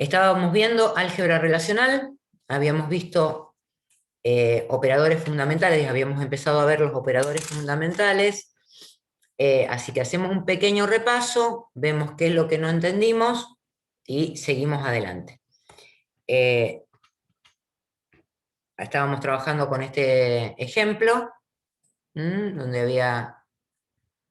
Estábamos viendo álgebra relacional, habíamos visto operadores fundamentales, habíamos empezado a ver los operadores fundamentales, así que hacemos un pequeño repaso, vemos qué es lo que no entendimos y seguimos adelante. Estábamos trabajando con este ejemplo, donde había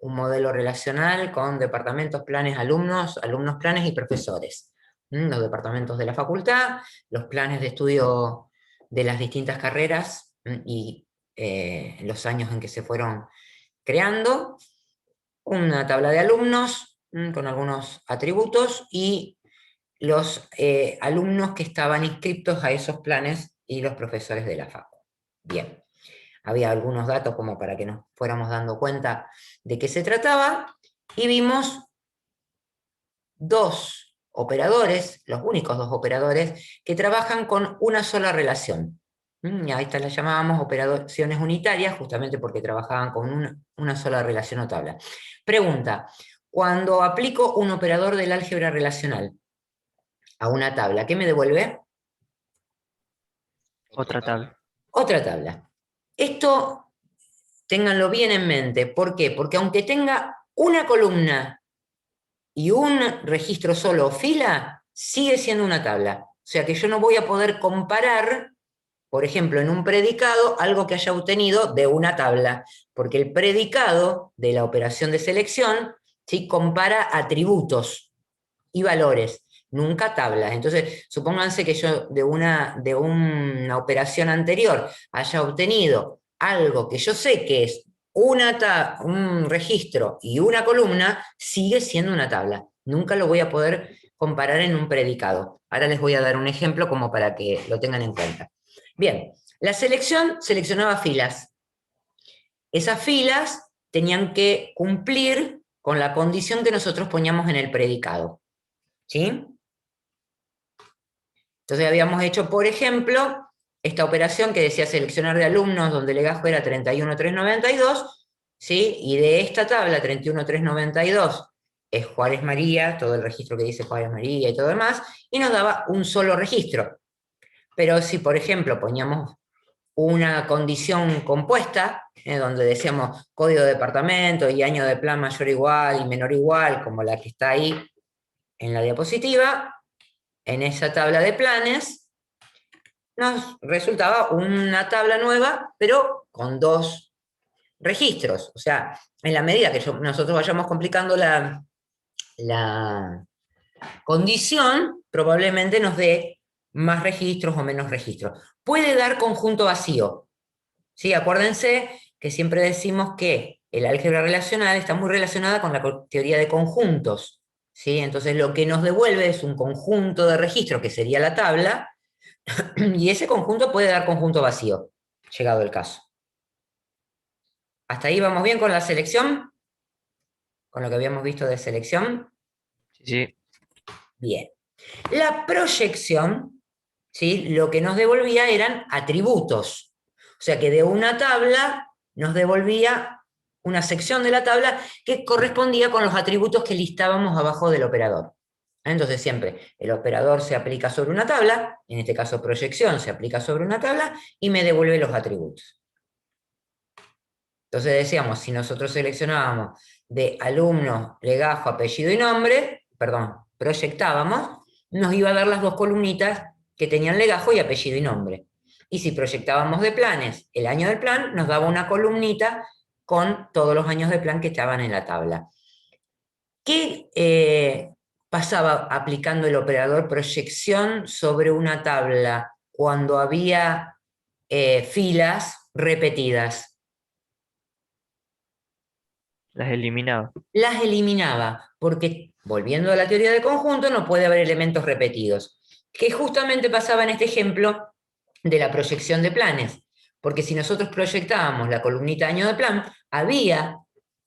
un modelo relacional con departamentos, planes, alumnos, alumnos, planes y profesores. Los departamentos de la facultad, los planes de estudio de las distintas carreras y los años en que se fueron creando, una tabla de alumnos con algunos atributos y los alumnos que estaban inscritos a esos planes y los profesores de la facu. Bien, había algunos datos como para que nos fuéramos dando cuenta de qué se trataba, y vimos dos operadores, los únicos dos operadores, que trabajan con una sola relación. Y a estas las llamábamos operaciones unitarias, justamente porque trabajaban con una sola relación o tabla. Pregunta, cuando aplico un operador del álgebra relacional a una tabla, ¿qué me devuelve? Otra tabla. Otra tabla. Esto, ténganlo bien en mente. ¿Por qué? Porque aunque tenga una columna y un registro solo o fila, sigue siendo una tabla. O sea que yo no voy a poder comparar, por ejemplo, en un predicado, algo que haya obtenido de una tabla, porque el predicado de la operación de selección, ¿sí?, compara atributos y valores, nunca tablas. Entonces, supónganse que yo de una operación anterior haya obtenido algo que yo sé que es un registro y una columna, sigue siendo una tabla. Nunca lo voy a poder comparar en un predicado. Ahora les voy a dar un ejemplo como para que lo tengan en cuenta. Bien, la selección seleccionaba filas. Esas filas tenían que cumplir con la condición que nosotros poníamos en el predicado. ¿Sí? Entonces habíamos hecho, por ejemplo, esta operación que decía seleccionar de alumnos, donde el legajo era 31.392, ¿sí? Y de esta tabla, 31.392, es Juárez María, todo el registro que dice Juárez María y todo lo demás, y nos daba un solo registro. Pero si, por ejemplo, poníamos una condición compuesta, donde decíamos código de departamento y año de plan mayor o igual y menor o igual, como la que está ahí en la diapositiva, en esa tabla de planes, nos resultaba una tabla nueva, pero con dos registros. O sea, en la medida que nosotros vayamos complicando la condición, probablemente nos dé más registros o menos registros. Puede dar conjunto vacío. ¿Sí? Acuérdense que siempre decimos que el álgebra relacional está muy relacionada con la teoría de conjuntos. ¿Sí? Entonces lo que nos devuelve es un conjunto de registros, que sería la tabla, y ese conjunto puede dar conjunto vacío, llegado el caso. ¿Hasta ahí vamos bien con la selección? ¿Con lo que habíamos visto de selección? Sí. Bien. La proyección, ¿sí?, lo que nos devolvía eran atributos. O sea que de una tabla nos devolvía una sección de la tabla que correspondía con los atributos que listábamos abajo del operador. Entonces siempre el operador se aplica sobre una tabla, en este caso proyección se aplica sobre una tabla y me devuelve los atributos. Entonces decíamos, si nosotros seleccionábamos de alumno, legajo, apellido y nombre, perdón, proyectábamos, nos iba a dar las dos columnitas que tenían legajo y apellido y nombre. Y si proyectábamos de planes, el año del plan nos daba una columnita con todos los años de plan que estaban en la tabla. ¿Qué pasaba aplicando el operador proyección sobre una tabla cuando había filas repetidas? Las eliminaba. Las eliminaba, porque volviendo a la teoría de conjunto no puede haber elementos repetidos, que justamente pasaba en este ejemplo de la proyección de planes, porque si nosotros proyectábamos la columnita año de plan, había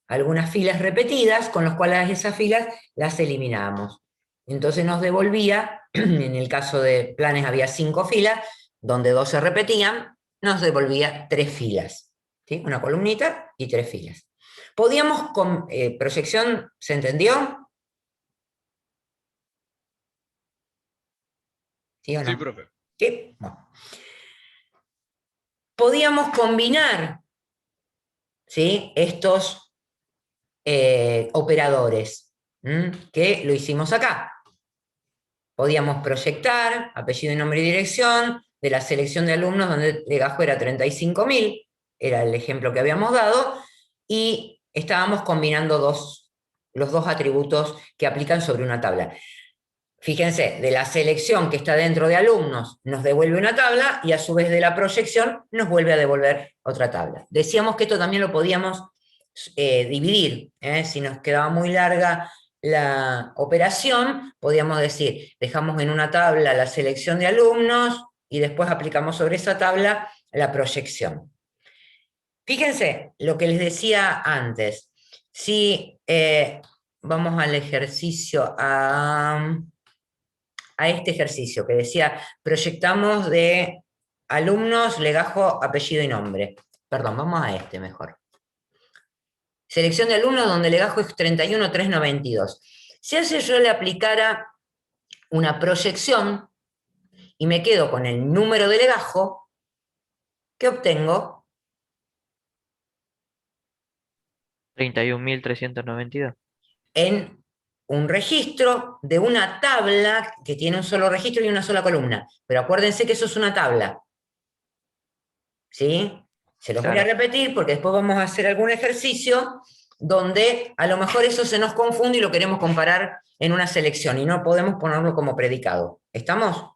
algunas filas repetidas, con las cuales esas filas las eliminábamos. Entonces nos devolvía, en el caso de planes había 5 filas, donde 2 se repetían, nos devolvía 3 filas, ¿sí? Una columnita y 3 filas. Podíamos, con proyección, ¿se entendió? ¿Sí o no? Sí, profe. ¿Sí? Bueno. Podíamos combinar, ¿sí?, estos operadores, que lo hicimos acá. Podíamos proyectar apellido y nombre y dirección de la selección de alumnos donde el legajo era 35.000, era el ejemplo que habíamos dado, y estábamos combinando los dos atributos que aplican sobre una tabla. Fíjense, de la selección que está dentro de alumnos nos devuelve una tabla y a su vez de la proyección nos vuelve a devolver otra tabla. Decíamos que esto también lo podíamos dividir, si nos quedaba muy larga la operación, podíamos decir, dejamos en una tabla la selección de alumnos y después aplicamos sobre esa tabla la proyección. Fíjense lo que les decía antes. Si vamos al ejercicio, a este ejercicio que decía, proyectamos de alumnos, legajo, apellido y nombre. Perdón, vamos a este mejor. Selección de alumnos donde el legajo es 31.392. Si a ese yo le aplicara una proyección y me quedo con el número de legajo, ¿qué obtengo? 31.392. En un registro de una tabla que tiene un solo registro y una sola columna. Pero acuérdense que eso es una tabla. ¿Sí? Se los voy a Claro. repetir porque después vamos a hacer algún ejercicio donde a lo mejor eso se nos confunde y lo queremos comparar en una selección y no podemos ponerlo como predicado. ¿Estamos?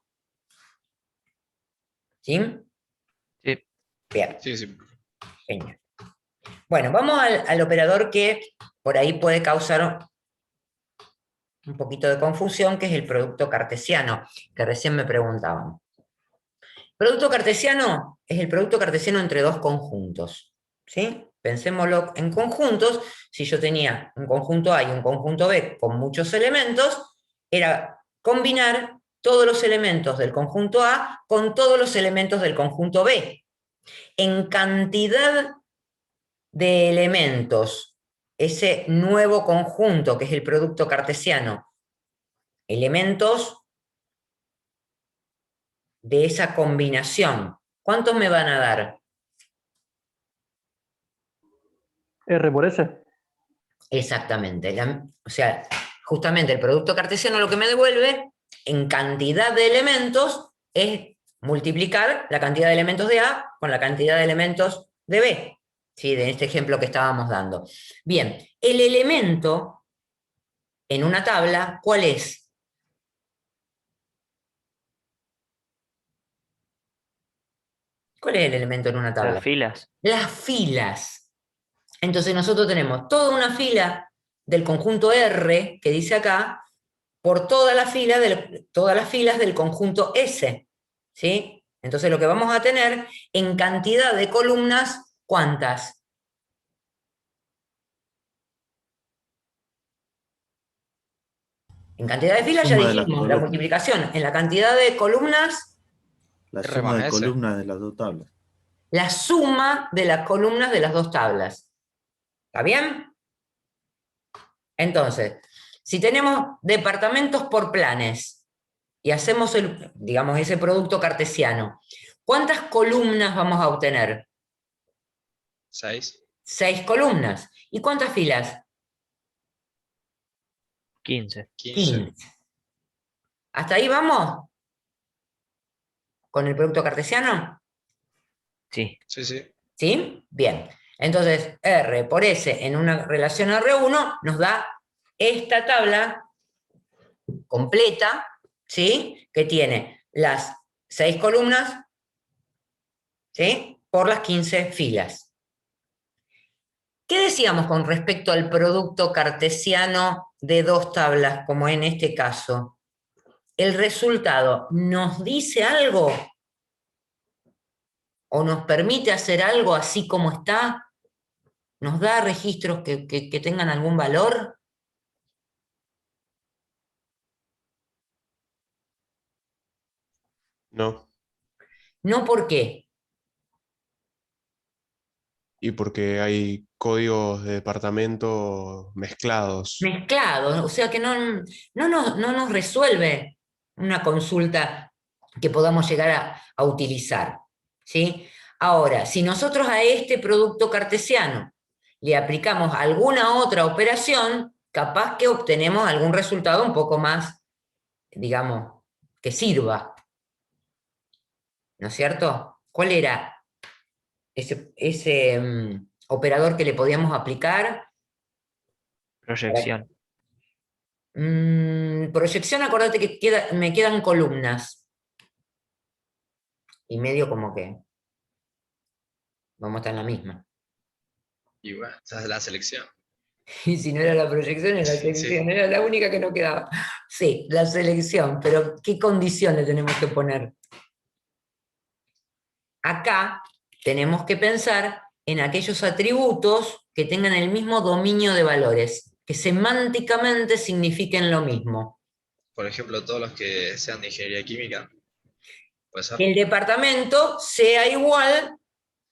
¿Sí? Sí. Bien, Sí, sí. genial. Bueno, vamos al operador que por ahí puede causar un poquito de confusión, que es el producto cartesiano, que recién me preguntaban. Producto cartesiano es el producto cartesiano entre dos conjuntos, ¿sí? Pensémoslo en conjuntos. Si yo tenía un conjunto A y un conjunto B con muchos elementos, era combinar todos los elementos del conjunto A con todos los elementos del conjunto B. En cantidad de elementos, ese nuevo conjunto que es el producto cartesiano, elementos de esa combinación, ¿cuántos me van a dar? R por S. Exactamente. O sea, justamente el producto cartesiano lo que me devuelve en cantidad de elementos es multiplicar la cantidad de elementos de A con la cantidad de elementos de B, ¿sí?, de este ejemplo que estábamos dando. Bien, el elemento en una tabla, ¿cuál es? ¿Cuál es el elemento en una tabla? Las filas. Las filas. Entonces nosotros tenemos toda una fila del conjunto R, que dice acá, por todas las filas del conjunto S, ¿sí? Entonces lo que vamos a tener en cantidad de columnas, ¿cuántas? En cantidad de filas ya Suma de las dijimos, la columnas. multiplicación. En la cantidad de columnas, La R suma más de S. columnas de las dos tablas. la suma de las columnas de las dos tablas. ¿Está bien? Entonces, si tenemos departamentos por planes y hacemos digamos, ese producto cartesiano, ¿cuántas columnas vamos a obtener? 6. 6 columnas. ¿Y cuántas filas? 15. 15. 15. ¿Hasta ahí vamos? ¿Con el producto cartesiano? Sí. Sí, sí. ¿Sí? Bien. Entonces, R por S en una relación R1 nos da esta tabla completa, ¿sí?, que tiene las 6 columnas, ¿sí?, por las 15 filas. ¿Qué decíamos con respecto al producto cartesiano de dos tablas, como en este caso? ¿El resultado nos dice algo? ¿O nos permite hacer algo así como está? ¿Nos da registros que tengan algún valor? No, No, ¿por qué? y porque hay códigos de departamento mezclados. Mezclados, o sea que no nos resuelve una consulta que podamos llegar a utilizar, ¿sí? Ahora, si nosotros a este producto cartesiano le aplicamos alguna otra operación, capaz que obtenemos algún resultado un poco más, digamos, que sirva. ¿No es cierto? ¿Cuál era ese operador que le podíamos aplicar? Proyección. Proyección, acordate que me quedan columnas. Y medio como que vamos a estar en la misma. Y bueno, esa es la selección. Y si no era la proyección, era la selección. Sí. Era la única que no quedaba. Sí, la selección, pero ¿qué condiciones tenemos que poner? Acá tenemos que pensar en aquellos atributos que tengan el mismo dominio de valores, que semánticamente signifiquen lo mismo. Por ejemplo, todos los que sean de ingeniería química. ¿Puede ser? Que el departamento sea igual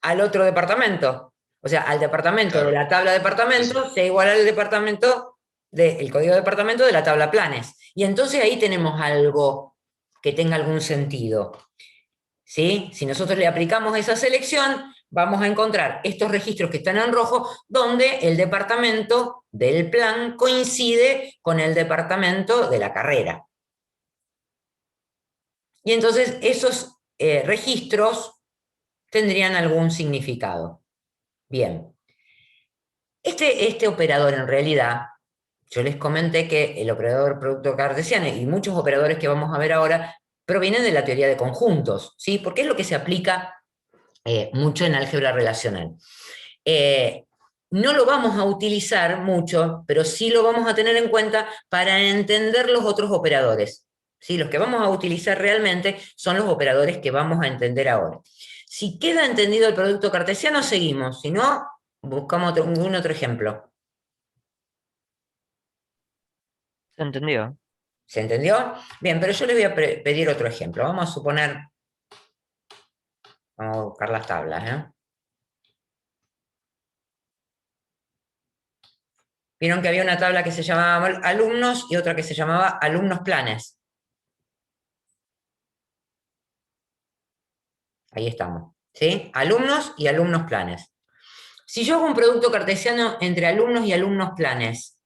al otro departamento. O sea, al departamento Claro. de la tabla departamento sea igual al departamento del código de departamento de la tabla planes. Y entonces ahí tenemos algo que tenga algún sentido. ¿Sí? Si nosotros le aplicamos esa selección, vamos a encontrar estos registros que están en rojo, donde el departamento del plan coincide con el departamento de la carrera. Y entonces esos registros tendrían algún significado. Bien. Este operador en realidad, yo les comenté que el operador producto cartesiano y muchos operadores que vamos a ver ahora provienen de la teoría de conjuntos, ¿sí? Porque es lo que se aplica mucho en álgebra relacional. No lo vamos a utilizar mucho, pero sí lo vamos a tener en cuenta para entender los otros operadores. ¿Sí? Los que vamos a utilizar realmente son los operadores que vamos a entender ahora. Si queda entendido el producto cartesiano, seguimos. Si no, buscamos algún otro ejemplo. ¿Se entendió? ¿Se entendió? Bien, pero yo les voy a pedir otro ejemplo. Vamos a suponer... Vamos a buscar las tablas, ¿eh? Vieron que había una tabla que se llamaba alumnos y otra que se llamaba alumnos planes. Ahí estamos, ¿sí? Alumnos y alumnos planes. Si yo hago un producto cartesiano entre alumnos y alumnos planes,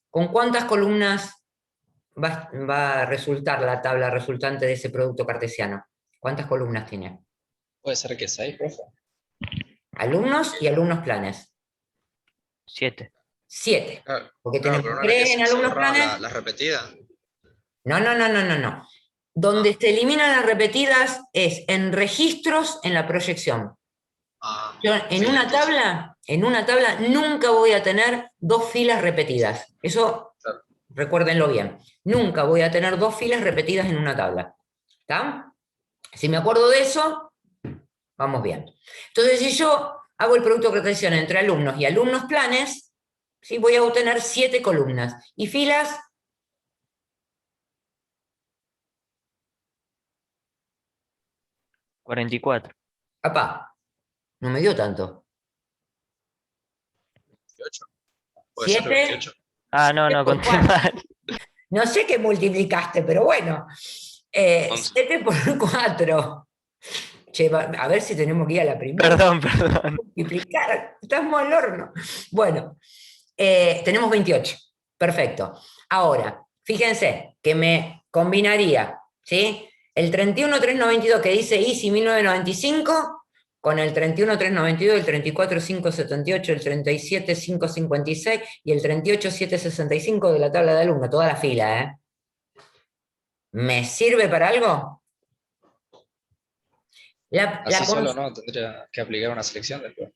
¿con cuántas columnas va a resultar la tabla resultante de ese producto cartesiano? ¿Cuántas columnas tiene? Puede ser que 6, profe. Alumnos y alumnos planes. 7. 7. Claro, Porque claro, tenemos pero no era que 3 en se alumnos borraban planes. las repetidas. No. Donde se eliminan las repetidas es en registros en la proyección. Yo en una tabla nunca voy a tener 2 filas repetidas. Eso, claro, recuérdenlo bien. Nunca voy a tener 2 filas repetidas en una tabla. ¿Está? Si me acuerdo de eso, vamos bien. Entonces, si yo hago el producto cartesiano entre alumnos y alumnos planes, ¿sí? Voy a obtener 7 columnas. Y filas... 44. Apá, no me dio tanto. 28. Puede ser 7. 28. Ah, no, por conté cuatro. mal. No sé qué multiplicaste, pero bueno. 7 por 4. Che, a ver si tenemos que ir a la primera. Perdón. Multiplicar, estamos al horno. Bueno, tenemos 28. Perfecto. Ahora, fíjense que me combinaría, ¿sí? El 31.392 que dice ISI 1995 con el 31.392, el 34.578, el 37.556 y el 38.765 de la tabla de alumno, toda la fila, ¿eh? ¿Me sirve para algo? Así solo no, tendría que aplicar una selección después.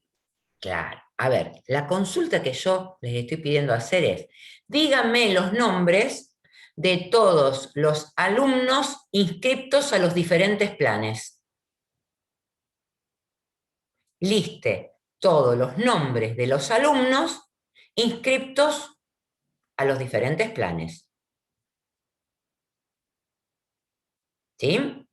Claro. A ver, la consulta que yo les estoy pidiendo hacer es, díganme los nombres de todos los alumnos inscriptos a los diferentes planes. Liste todos los nombres de los alumnos inscriptos a los diferentes planes. ¿Sí?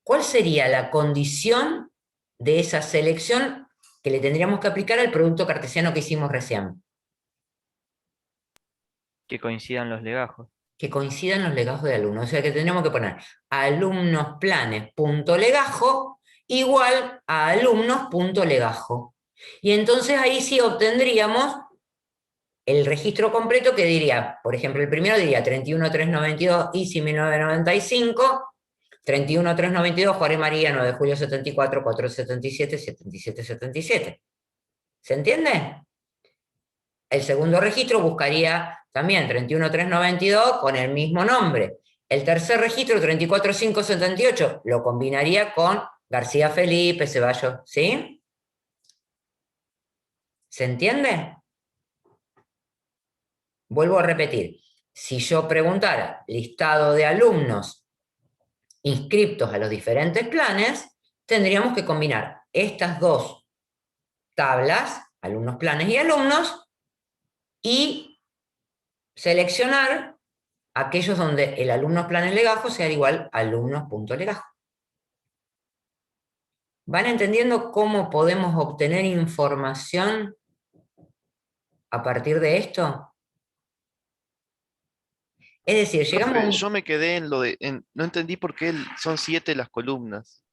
¿Cuál sería la condición de esa selección que le tendríamos que aplicar al producto cartesiano que hicimos recién? Que coincidan los legajos. que coincidan los legajos de alumnos. O sea que tendríamos que poner alumnosplanes.legajo igual a alumnos.legajo. Y entonces ahí sí obtendríamos el registro completo que diría, por ejemplo, el primero diría 31.392, ISI 1995, 31.392, Juárez María, 9 de julio 74, 477, 77, 77. ¿Se entiende? El segundo registro buscaría también 31.392 con el mismo nombre. El tercer registro, 34.578, lo combinaría con García Felipe, Ceballos, ¿sí? ¿Se entiende? Vuelvo a repetir. Si yo preguntara listado de alumnos inscriptos a los diferentes planes, tendríamos que combinar estas dos tablas, alumnos, planes y alumnos, y seleccionar aquellos donde el alumnos planes legajo sea igual a alumnos.legajo. ¿Van entendiendo cómo podemos obtener información a partir de esto? Es decir, llegamos a Profe, un... yo me quedé en lo de, no entendí por qué son 7 las columnas.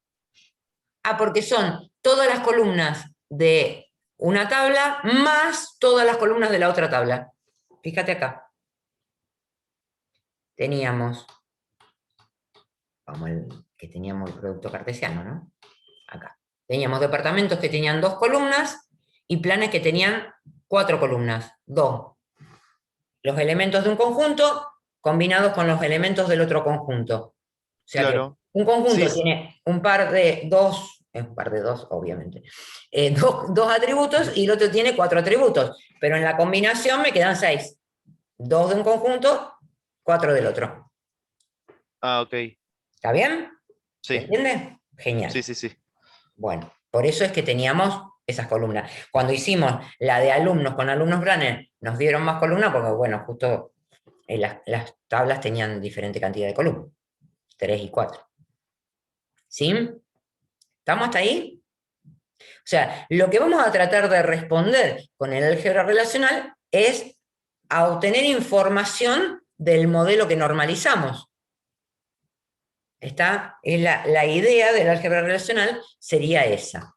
Ah, porque son todas las columnas de una tabla más todas las columnas de la otra tabla. Fíjate acá. Teníamos, como el que teníamos el producto cartesiano, ¿no? Acá. Teníamos departamentos que tenían 2 columnas y planes que tenían 4 columnas. 2. Los elementos de un conjunto combinados con los elementos del otro conjunto. O sea Claro. que un conjunto Sí. tiene un par de dos, obviamente, dos atributos y el otro tiene 4 atributos. Pero en la combinación me quedan 6. 2 de un conjunto, 4 del otro. Ah, ok. ¿Está bien? ¿Se Sí, entiende? Genial. sí. Bueno, por eso es que teníamos esas columnas. Cuando hicimos la de alumnos con alumnos planes, nos dieron más columnas porque, bueno, justo las tablas tenían diferente cantidad de columnas. 3 y 4. ¿Sí? ¿Estamos hasta ahí? O sea, lo que vamos a tratar de responder con el álgebra relacional es a obtener información del modelo que normalizamos. La idea del álgebra relacional sería esa.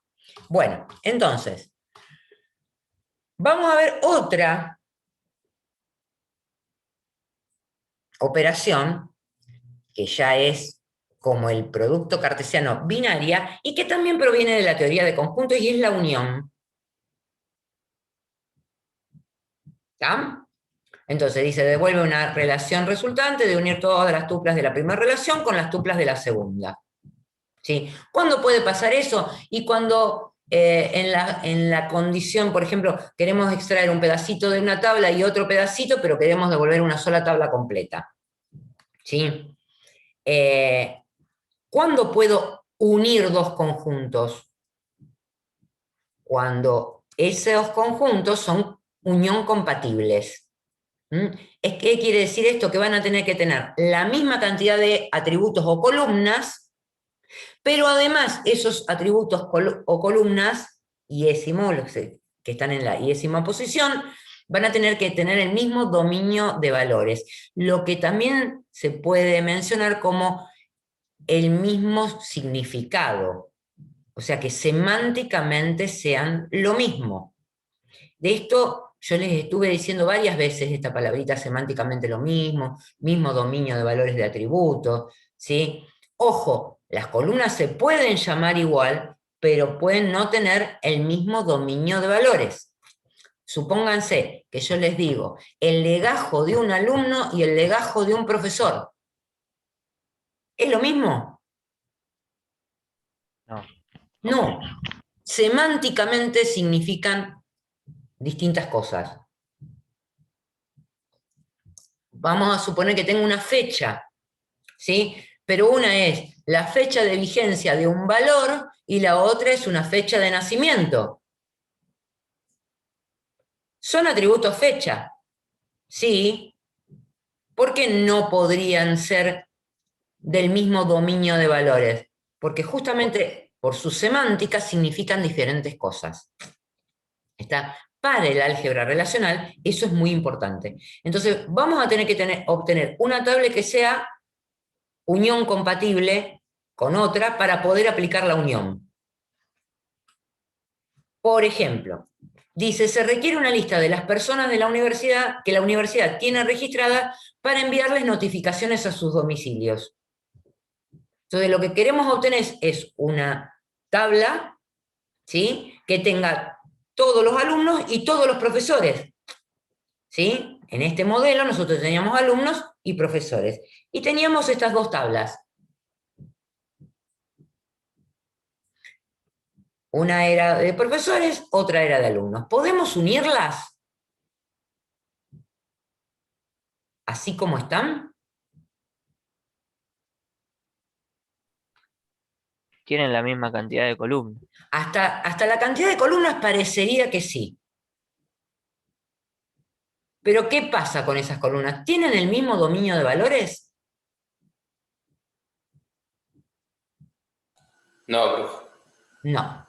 Bueno, entonces, vamos a ver otra operación que ya es como el producto cartesiano binaria y que también proviene de la teoría de conjuntos y es la unión. ¿Está? Entonces dice, devuelve una relación resultante de unir todas las tuplas de la primera relación con las tuplas de la segunda. ¿Sí? ¿Cuándo puede pasar eso? Y cuando en la condición, por ejemplo, queremos extraer un pedacito de una tabla y otro pedacito, pero queremos devolver una sola tabla completa. ¿Sí? ¿Cuándo puedo unir 2 conjuntos? Cuando esos conjuntos son unión compatibles. ¿Qué quiere decir esto? Que van a tener que tener la misma cantidad de atributos o columnas, pero además esos atributos o columnas iésimo, los que están en la iésima posición, van a tener que tener el mismo dominio de valores, lo que también se puede mencionar como el mismo significado, o sea que semánticamente sean lo mismo. De esto yo les estuve diciendo varias veces esta palabrita semánticamente lo mismo, mismo dominio de valores de atributos, ¿sí? Ojo, las columnas se pueden llamar igual, pero pueden no tener el mismo dominio de valores. Supónganse que yo les digo el legajo de un alumno y el legajo de un profesor. ¿Es lo mismo? No. No. Semánticamente significan distintas cosas. Vamos a suponer que tengo una fecha, ¿sí? Pero una es la fecha de vigencia de un valor y la otra es una fecha de nacimiento. ¿Son atributos fecha? Sí. ¿Por qué no podrían ser del mismo dominio de valores? Porque justamente por su semántica significan diferentes cosas. ¿Está? para el álgebra relacional, eso es muy importante. Entonces, vamos a tener que obtener una tabla que sea unión compatible con otra para poder aplicar la unión. Por ejemplo, dice, se requiere una lista de las personas de la universidad que la universidad tiene registradas para enviarles notificaciones a sus domicilios. Entonces, lo que queremos obtener es una tabla, ¿sí?, que tenga todos los alumnos y todos los profesores. ¿Sí? En este modelo nosotros teníamos alumnos y profesores. Y teníamos estas dos tablas. Una era de profesores, otra era de alumnos. ¿Podemos unirlas? ¿Así como están? Tienen la misma cantidad de columnas. Hasta la cantidad de columnas parecería que sí. Pero ¿qué pasa con esas columnas? ¿Tienen el mismo dominio de valores? No, profe. No.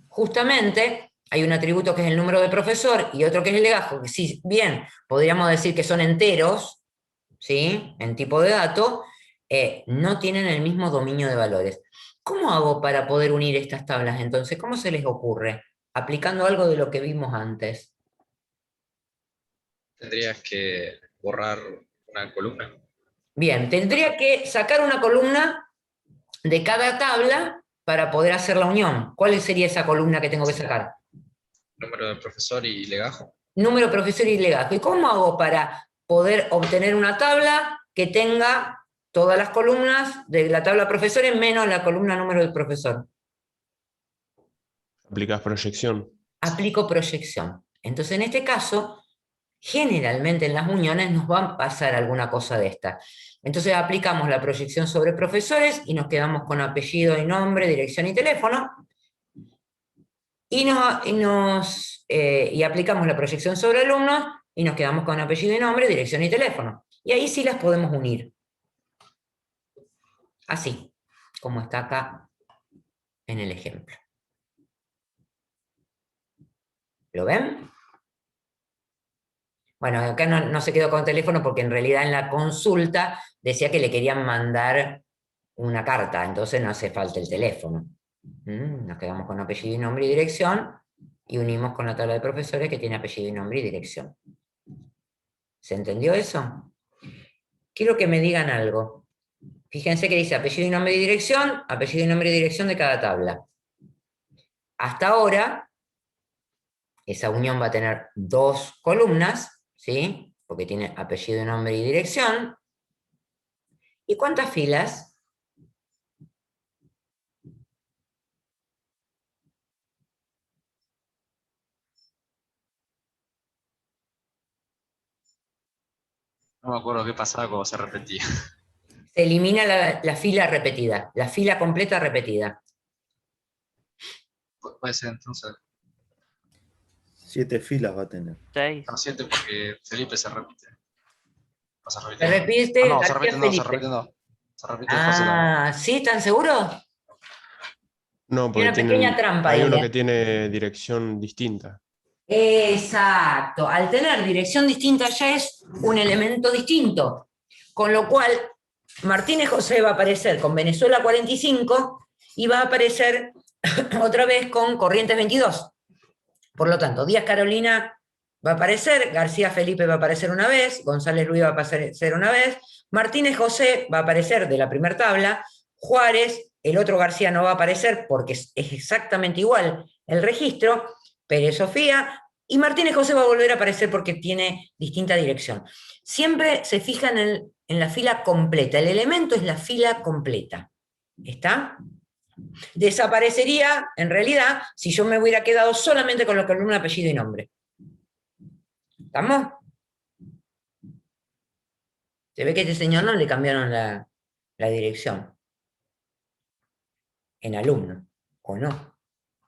Justamente hay un atributo que es el número de profesor y otro que es el legajo, que si bien podríamos decir que son enteros, ¿sí?, en tipo de dato, no tienen el mismo dominio de valores. ¿Cómo hago para poder unir estas tablas entonces? ¿Cómo se les ocurre? Aplicando algo de lo que vimos antes. Tendrías que borrar una columna. Bien, tendría que sacar una columna de cada tabla para poder hacer la unión. ¿Cuál sería esa columna que tengo que sacar? Número de profesor y legajo. Número, profesor y legajo. ¿Y cómo hago para poder obtener una tabla que tenga todas las columnas de la tabla profesores menos la columna número del profesor? Aplicás proyección. Aplico proyección. Entonces, en este caso, generalmente en las uniones nos va a pasar alguna cosa de esta. Entonces aplicamos la proyección sobre profesores y nos quedamos con apellido y nombre, dirección y teléfono. Y aplicamos la proyección sobre alumnos y nos quedamos con apellido y nombre, dirección y teléfono. Y ahí sí las podemos unir. Así, como está acá en el ejemplo. ¿Lo ven? Bueno, acá no se quedó con teléfono porque en realidad en la consulta decía que le querían mandar una carta, entonces no hace falta el teléfono. Nos quedamos con apellido y nombre y dirección y unimos con la tabla de profesores que tiene apellido y nombre y dirección. ¿Se entendió eso? Quiero que me digan algo. Fíjense que dice apellido y nombre y dirección, apellido y nombre y dirección de cada tabla. Hasta ahora, esa unión va a tener dos columnas, ¿sí?, porque tiene apellido, nombre y dirección. ¿Y cuántas filas? No me acuerdo qué pasaba cuando se repetía. Se elimina la fila repetida, la fila completa repetida. Puede ser entonces. 7 filas va a tener. 6. No, 7 porque Felipe se repite. O se Se repite. repite Ah, no, se García repite no, se Felipe. repite no. Se repite José también. Ah, ¿sí? ¿Están seguros? No, Hay porque una pequeña trampa hay ahí, uno ¿eh? que tiene dirección distinta. Exacto. Al tener dirección distinta ya es un elemento distinto. Con lo cual, Martínez José va a aparecer con Venezuela 45 y va a aparecer otra vez con Corrientes 22. Por lo tanto, Díaz Carolina va a aparecer, García Felipe va a aparecer una vez, González Luis va a aparecer una vez, Martínez José va a aparecer de la primera tabla, Juárez, el otro García no va a aparecer porque es exactamente igual el registro, Pérez Sofía, y Martínez José va a volver a aparecer porque tiene distinta dirección. Siempre se fijan en la fila completa, el elemento es la fila completa. ¿Está? Desaparecería, en realidad, si yo me hubiera quedado solamente con la columna apellido y nombre. ¿Estamos? Se ve que a este señor no le cambiaron la dirección. En alumno, ¿o no?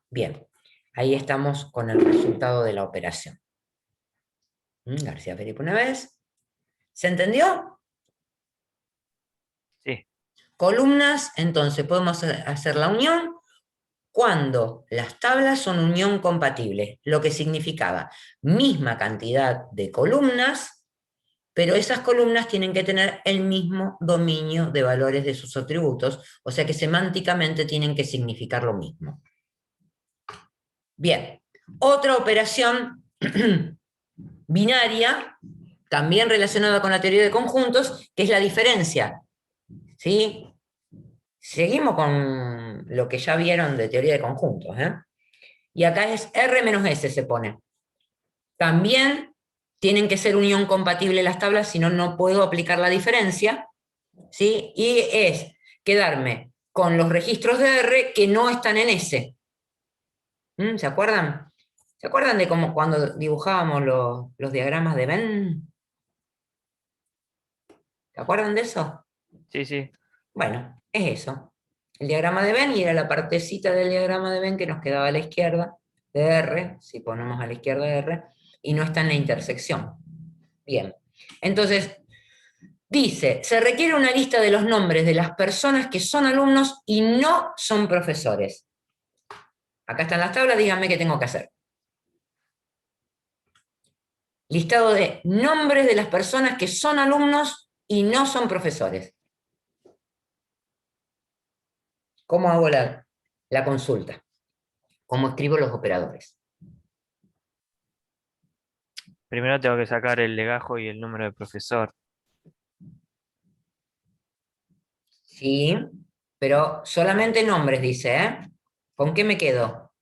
Bien, ahí estamos con el resultado de la operación. García Felipe una vez. ¿Se entendió? Sí. Columnas, entonces podemos hacer la unión cuando las tablas son unión compatibles, lo que significaba misma cantidad de columnas, pero esas columnas tienen que tener el mismo dominio de valores de sus atributos, o sea que semánticamente tienen que significar lo mismo. Bien, otra operación binaria, también relacionada con la teoría de conjuntos, que es la diferencia. ¿Sí? Seguimos con lo que ya vieron de teoría de conjuntos, ¿eh? Y acá es R menos S se pone. También tienen que ser unión compatible las tablas, si no, no puedo aplicar la diferencia, ¿sí? Y es quedarme con los registros de R que no están en S. ¿Se acuerdan? ¿Se acuerdan de cómo cuando dibujábamos los diagramas de Venn? ¿Se acuerdan de eso? Sí, sí. Bueno, es eso. El diagrama de Venn, y era la partecita del diagrama de Venn que nos quedaba a la izquierda de R, si ponemos a la izquierda de R, y no está en la intersección. Bien, entonces, dice, se requiere una lista de los nombres de las personas que son alumnos y no son profesores. Acá están las tablas, díganme qué tengo que hacer. Listado de nombres de las personas que son alumnos y no son profesores. ¿Cómo hago la consulta? ¿Cómo escribo los operadores? Primero tengo que sacar el legajo y el número de profesor. Sí, pero solamente nombres dice, ¿eh? ¿Con qué me quedo?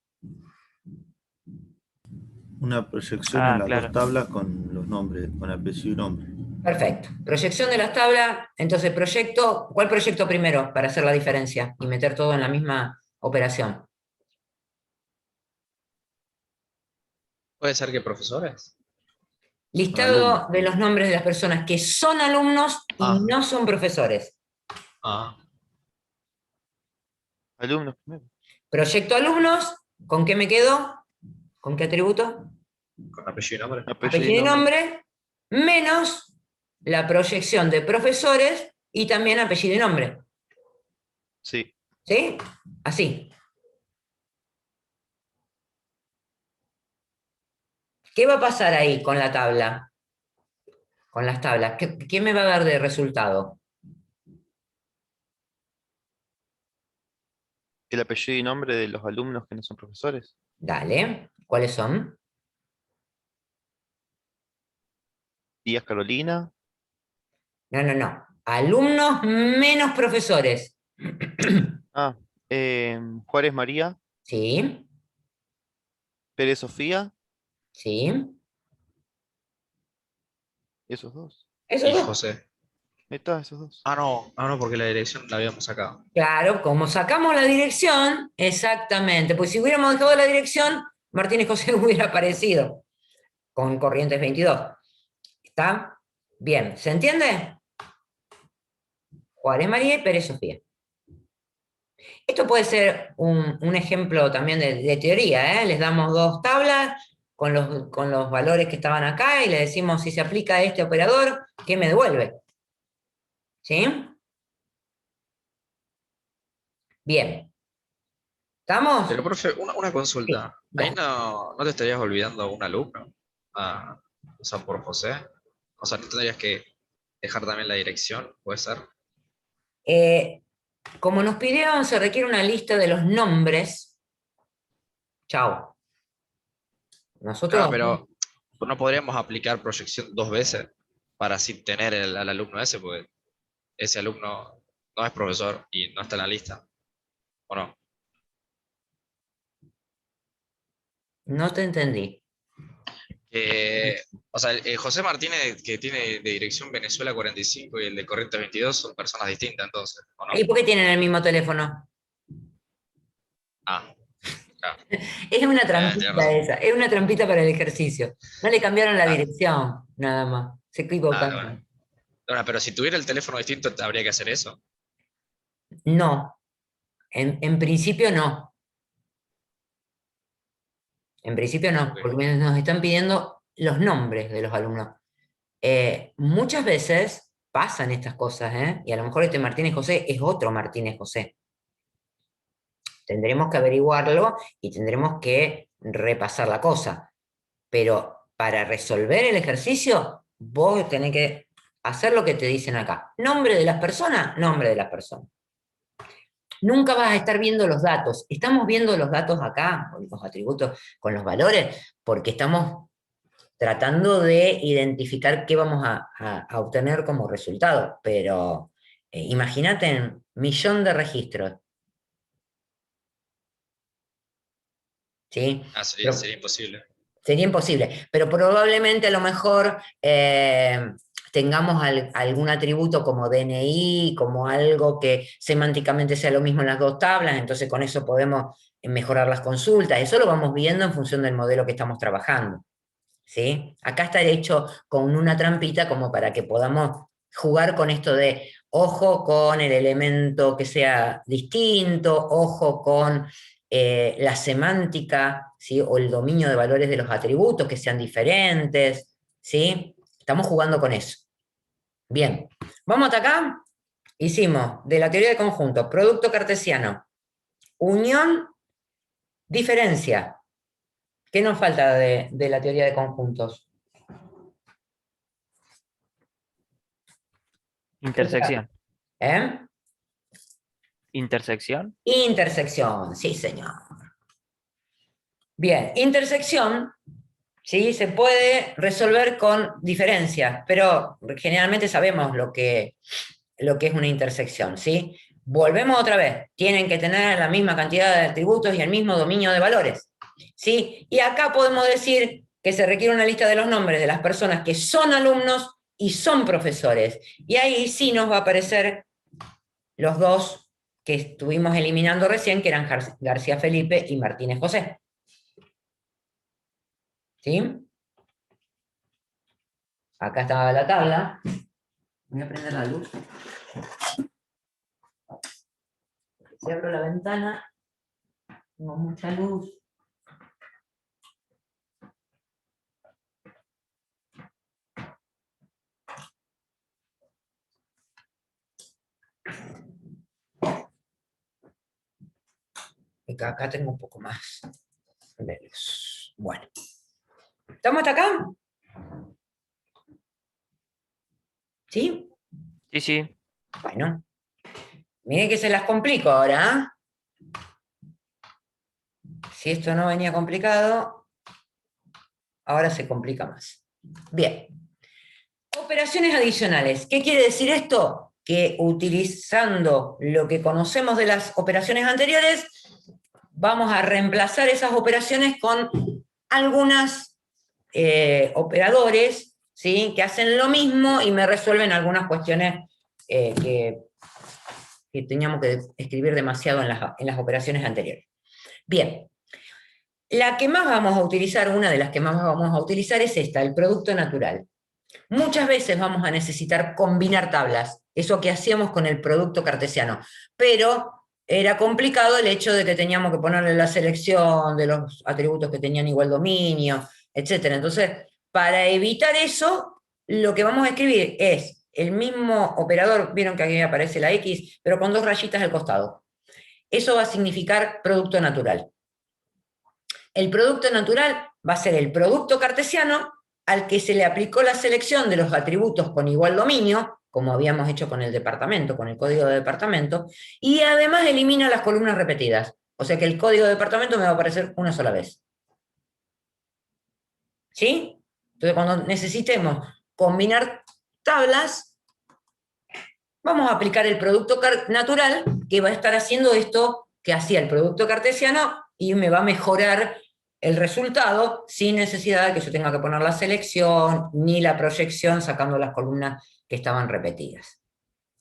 Una proyección Ah, en las claro. dos tablas con los nombres, con apellido y nombre. Perfecto. Proyección de las tablas, entonces proyecto, ¿cuál proyecto primero para hacer la diferencia y meter todo en la misma operación? ¿Puede ser que profesores? Listado Alumnos. de los nombres de las personas que son alumnos y Ah. no son profesores. Ah, Alumnos primero. Proyecto alumnos, ¿con qué me quedo? ¿Con qué atributo? con apellido y nombre. Apellido y nombre, menos la proyección de profesores y también apellido y nombre. Sí. ¿Sí? Así. ¿Qué va a pasar ahí con la tabla? Con las tablas. ¿Qué me va a dar de resultado? El apellido y nombre de los alumnos que no son profesores. Dale. ¿Cuáles son? Díaz Carolina. No, no, no. Alumnos menos profesores. Ah, Juárez María. Sí, Pérez Sofía. sí. Esos dos. Esos Y dos. José. Ahí está, esos dos. No, porque la dirección la habíamos sacado. Claro, como sacamos la dirección, exactamente. Pues si hubiéramos dejado la dirección, Martínez José hubiera aparecido con Corrientes 22. ¿Está? Bien, ¿se entiende? Juárez María y Pérez Sofía. Esto puede ser un ejemplo también de teoría, ¿eh? Les damos dos tablas con los valores que estaban acá y le decimos si se aplica a este operador, ¿qué me devuelve? ¿Sí? Bien. ¿Estamos? Pero, profe, una consulta. Sí, ¿Ahí dale. no te estarías olvidando un alumno? Ah, o sea, por José. O sea, ¿no tendrías que dejar también la dirección? ¿Puede ser? Como nos pidieron, se requiere una lista de los nombres. Chao. Claro, Nosotros, pero no podríamos aplicar proyección dos veces para así tener al alumno ese, porque ese alumno no es profesor y no está en la lista. ¿O no? no te entendí. O sea, el José Martínez que tiene de dirección Venezuela 45 y el de Corrientes 22 son personas distintas, entonces, ¿o no? ¿Y por qué tienen el mismo teléfono? Ah, claro. Es una Tienes trampita razón. esa, es una trampita para el ejercicio. No le cambiaron la Claro. dirección, nada más. Se Ah, bueno. equivocaron. Bueno, pero si tuviera el teléfono distinto, habría que hacer eso. No, en principio no. En principio no, Ok. porque nos están pidiendo los nombres de los alumnos. Muchas veces pasan estas cosas, ¿eh? Y a lo mejor este Martínez José es otro Martínez José. Tendremos que averiguarlo y tendremos que repasar la cosa. Pero para resolver el ejercicio, vos tenés que hacer lo que te dicen acá. Nombre de las personas, nombre de las personas. Nunca vas a estar viendo los datos. Estamos viendo los datos acá, los atributos con los valores, porque estamos tratando de identificar qué vamos a obtener como resultado. Pero imagínate un millón de registros. ¿Sí? Sería imposible. Sería imposible, pero probablemente a lo mejor tengamos algún atributo como DNI, como algo que semánticamente sea lo mismo en las dos tablas, entonces con eso podemos mejorar las consultas. Eso lo vamos viendo en función del modelo que estamos trabajando. ¿Sí? Acá está hecho con una trampita como para que podamos jugar con esto de ojo con el elemento que sea distinto, ojo con la semántica, ¿sí? O el dominio de valores de los atributos que sean diferentes, ¿sí? Estamos jugando con eso. Bien, vamos hasta acá. Hicimos de la teoría de conjuntos, producto cartesiano, unión, diferencia. ¿Qué nos falta de la teoría de conjuntos? Intersección. ¿Eh? Intersección. Intersección, sí, señor. Bien, intersección, ¿sí? Se puede resolver con diferencias, pero generalmente sabemos lo que es una intersección, ¿sí? Volvemos otra vez, tienen que tener la misma cantidad de atributos y el mismo dominio de valores, ¿sí? Y acá podemos decir que se requiere una lista de los nombres de las personas que son alumnos y son profesores, y ahí sí nos va a aparecer los dos que estuvimos eliminando recién, que eran García Felipe y Martínez José. ¿Sí? Acá estaba la tabla. Voy a prender la luz. Si abro la ventana, tengo mucha luz. Acá tengo un poco más de luz. Bueno. ¿Estamos hasta acá? ¿Sí? Sí, sí. Bueno. Miren que se las complico ahora. Si esto no venía complicado, ahora se complica más. Bien. Operaciones adicionales. ¿Qué quiere decir esto? Que utilizando lo que conocemos de las operaciones anteriores, vamos a reemplazar esas operaciones con algunos operadores, ¿sí? Que hacen lo mismo y me resuelven algunas cuestiones que teníamos que escribir demasiado en las operaciones anteriores. Bien, la que más vamos a utilizar, una de las que más vamos a utilizar es esta, el producto natural. Muchas veces vamos a necesitar combinar tablas, eso que hacíamos con el producto cartesiano, pero era complicado el hecho de que teníamos que ponerle la selección de los atributos que tenían igual dominio, etc. Entonces, para evitar eso, lo que vamos a escribir es el mismo operador, vieron que aquí aparece la X, pero con dos rayitas al costado. Eso va a significar producto natural. El producto natural va a ser el producto cartesiano al que se le aplicó la selección de los atributos con igual dominio, como habíamos hecho con el departamento, con el código de departamento, y además elimina las columnas repetidas. O sea que el código de departamento me va a aparecer una sola vez. ¿Sí? Entonces cuando necesitemos combinar tablas, vamos a aplicar el producto natural que va a estar haciendo esto que hacía el producto cartesiano y me va a mejorar el resultado sin necesidad de que yo tenga que poner la selección ni la proyección sacando las columnas que estaban repetidas.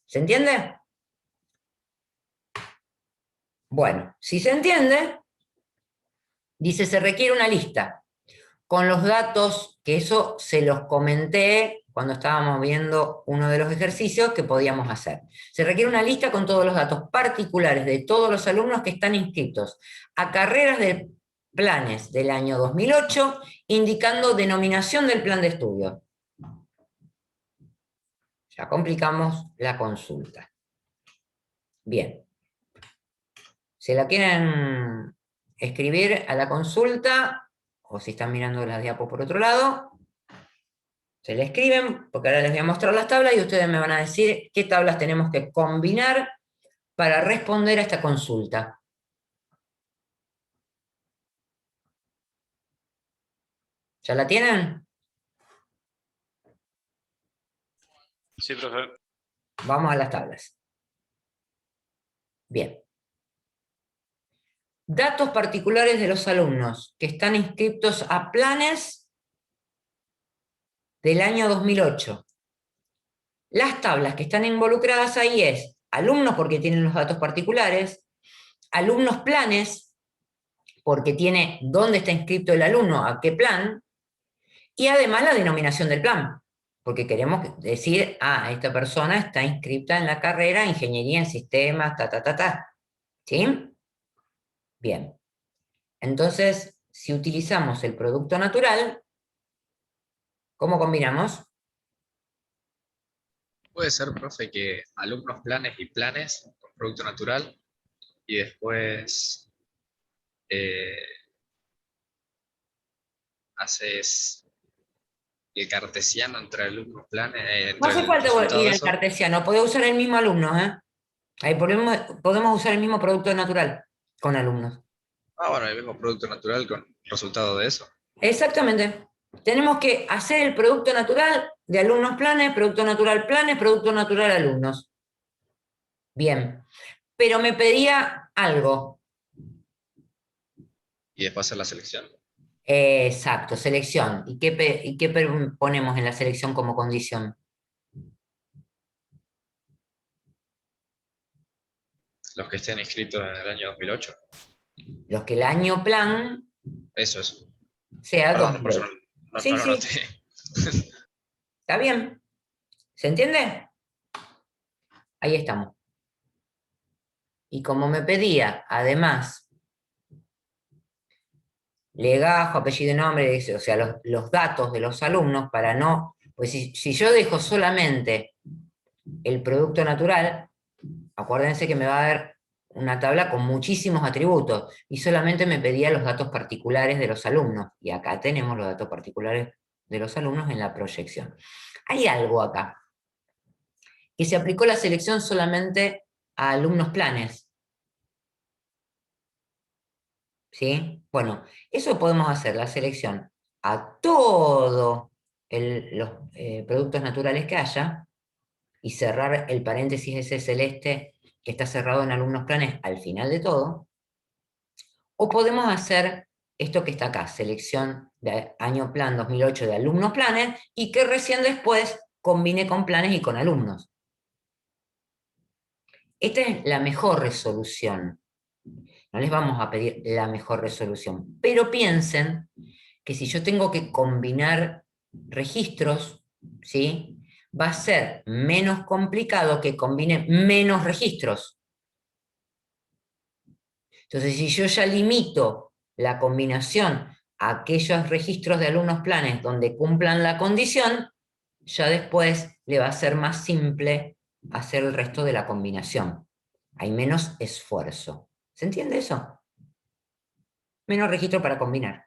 ¿Se entiende? Bueno, si se entiende, dice se requiere una lista con los datos, que eso se los comenté cuando estábamos viendo uno de los ejercicios que podíamos hacer. Se requiere una lista con todos los datos particulares de todos los alumnos que están inscritos a carreras de planes del año 2008, indicando denominación del plan de estudio. Ya complicamos la consulta. Bien. ¿Se la quieren escribir a la consulta? O si están mirando las diapos por otro lado, se la escriben, porque ahora les voy a mostrar las tablas y ustedes me van a decir qué tablas tenemos que combinar para responder a esta consulta. ¿Ya la tienen? Sí, profe. Vamos a las tablas. Bien. Datos particulares de los alumnos que están inscritos a planes del año 2008. Las tablas que están involucradas ahí es alumnos porque tienen los datos particulares, alumnos planes porque tiene dónde está inscrito el alumno, a qué plan, y además la denominación del plan, porque queremos decir, esta persona está inscrita en la carrera Ingeniería en Sistemas, ¿sí? Bien. Entonces, si utilizamos el producto natural, ¿cómo combinamos? Puede ser, profe, que alumnos planes y planes con producto natural y después eh, haces el cartesiano entre alumnos planes, No entre hace el falta resultado ir de al eso. cartesiano, puede usar el mismo alumno, ¿eh? Ahí podemos usar el mismo producto natural con alumnos. Bueno, el mismo producto natural con resultado de eso. Exactamente. Tenemos que hacer el producto natural de alumnos planes, producto natural alumnos. Bien. Pero me pedía algo. Y después hacer la selección. Exacto, selección. ¿Y qué ponemos en la selección como condición? Los que estén inscritos en el año 2008. Los que el año plan Eso. sea Perdón, por eso 2008. no Sí, lo sí, noté. está bien. ¿Se entiende? Ahí estamos. Y como me pedía, además, legajo, apellido y nombre, o sea, los datos de los alumnos para no... Pues si yo dejo solamente el producto natural, acuérdense que me va a dar una tabla con muchísimos atributos y solamente me pedía los datos particulares de los alumnos. Y acá tenemos los datos particulares de los alumnos en la proyección. Hay algo acá, que se aplicó la selección solamente a alumnos planes. ¿Sí? Bueno, eso podemos hacer, la selección a todos los productos naturales que haya y cerrar el paréntesis ese celeste que está cerrado en alumnos planes al final de todo, o podemos hacer esto que está acá, selección de año plan 2008 de alumnos planes y que recién después combine con planes y con alumnos. Esta es la mejor resolución. No les vamos a pedir la mejor resolución, pero piensen que si yo tengo que combinar registros, ¿sí? Va a ser menos complicado que combine menos registros. Entonces, si yo ya limito la combinación a aquellos registros de alumnos planes donde cumplan la condición, ya después le va a ser más simple hacer el resto de la combinación. Hay menos esfuerzo. ¿Se entiende eso? Menos registro para combinar.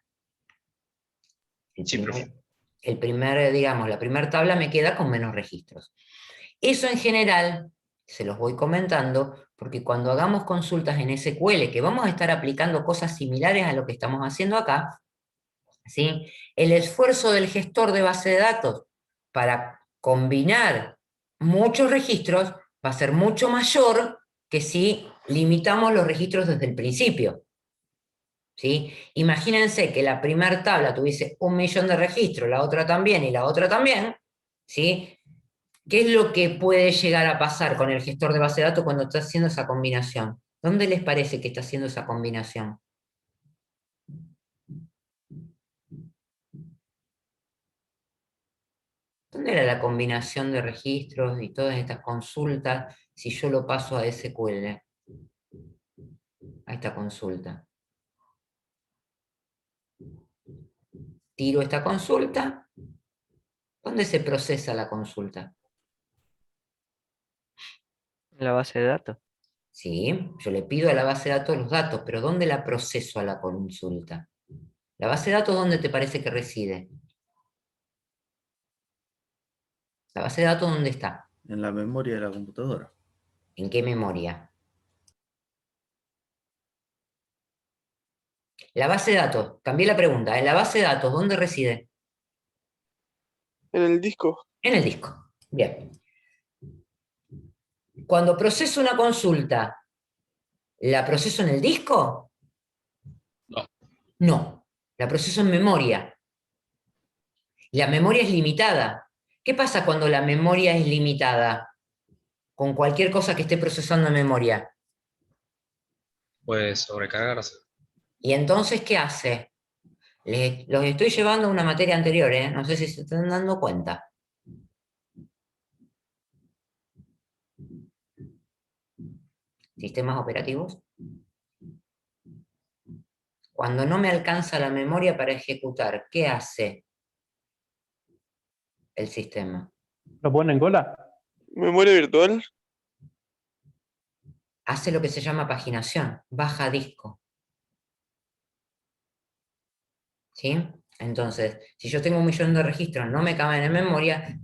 Sí, profe. Digamos, la primera tabla me queda con menos registros. Eso en general, se los voy comentando, porque cuando hagamos consultas en SQL, que vamos a estar aplicando cosas similares a lo que estamos haciendo acá, ¿sí? El esfuerzo del gestor de base de datos para combinar muchos registros va a ser mucho mayor que si limitamos los registros desde el principio. ¿Sí? Imagínense que la primera tabla tuviese 1 millón de registros, la otra también y la otra también, ¿sí? ¿Qué es lo que puede llegar a pasar con el gestor de base de datos cuando está haciendo esa combinación? ¿Dónde les parece que está haciendo esa combinación? ¿Dónde era la combinación de registros y todas estas consultas si yo lo paso a SQL? A esta consulta. Tiro esta consulta. ¿Dónde se procesa la consulta? La base de datos. ¿sí? Yo le pido a la base de datos los datos, pero ¿dónde la proceso a la consulta? ¿La base de datos dónde te parece que reside? ¿La base de datos dónde está? En la memoria de la computadora. ¿En qué memoria? La base de datos, cambié la pregunta, ¿en la base de datos dónde reside? En el disco. En el disco. Bien. Cuando proceso una consulta, ¿la proceso en el disco? No. No, la proceso en memoria. La memoria es limitada. ¿Qué pasa cuando la memoria es limitada? Con cualquier cosa que esté procesando en memoria. Puede sobrecargarse. ¿Y entonces qué hace? Los estoy llevando a una materia anterior, ¿eh? No sé si se están dando cuenta. Sistemas operativos. Cuando no me alcanza la memoria para ejecutar, ¿qué hace el sistema? ¿Lo pone en cola? Memoria virtual. Hace lo que se llama paginación, baja disco. ¿Sí? Entonces, si yo tengo 1.000.000 de registros, no me caben en memoria,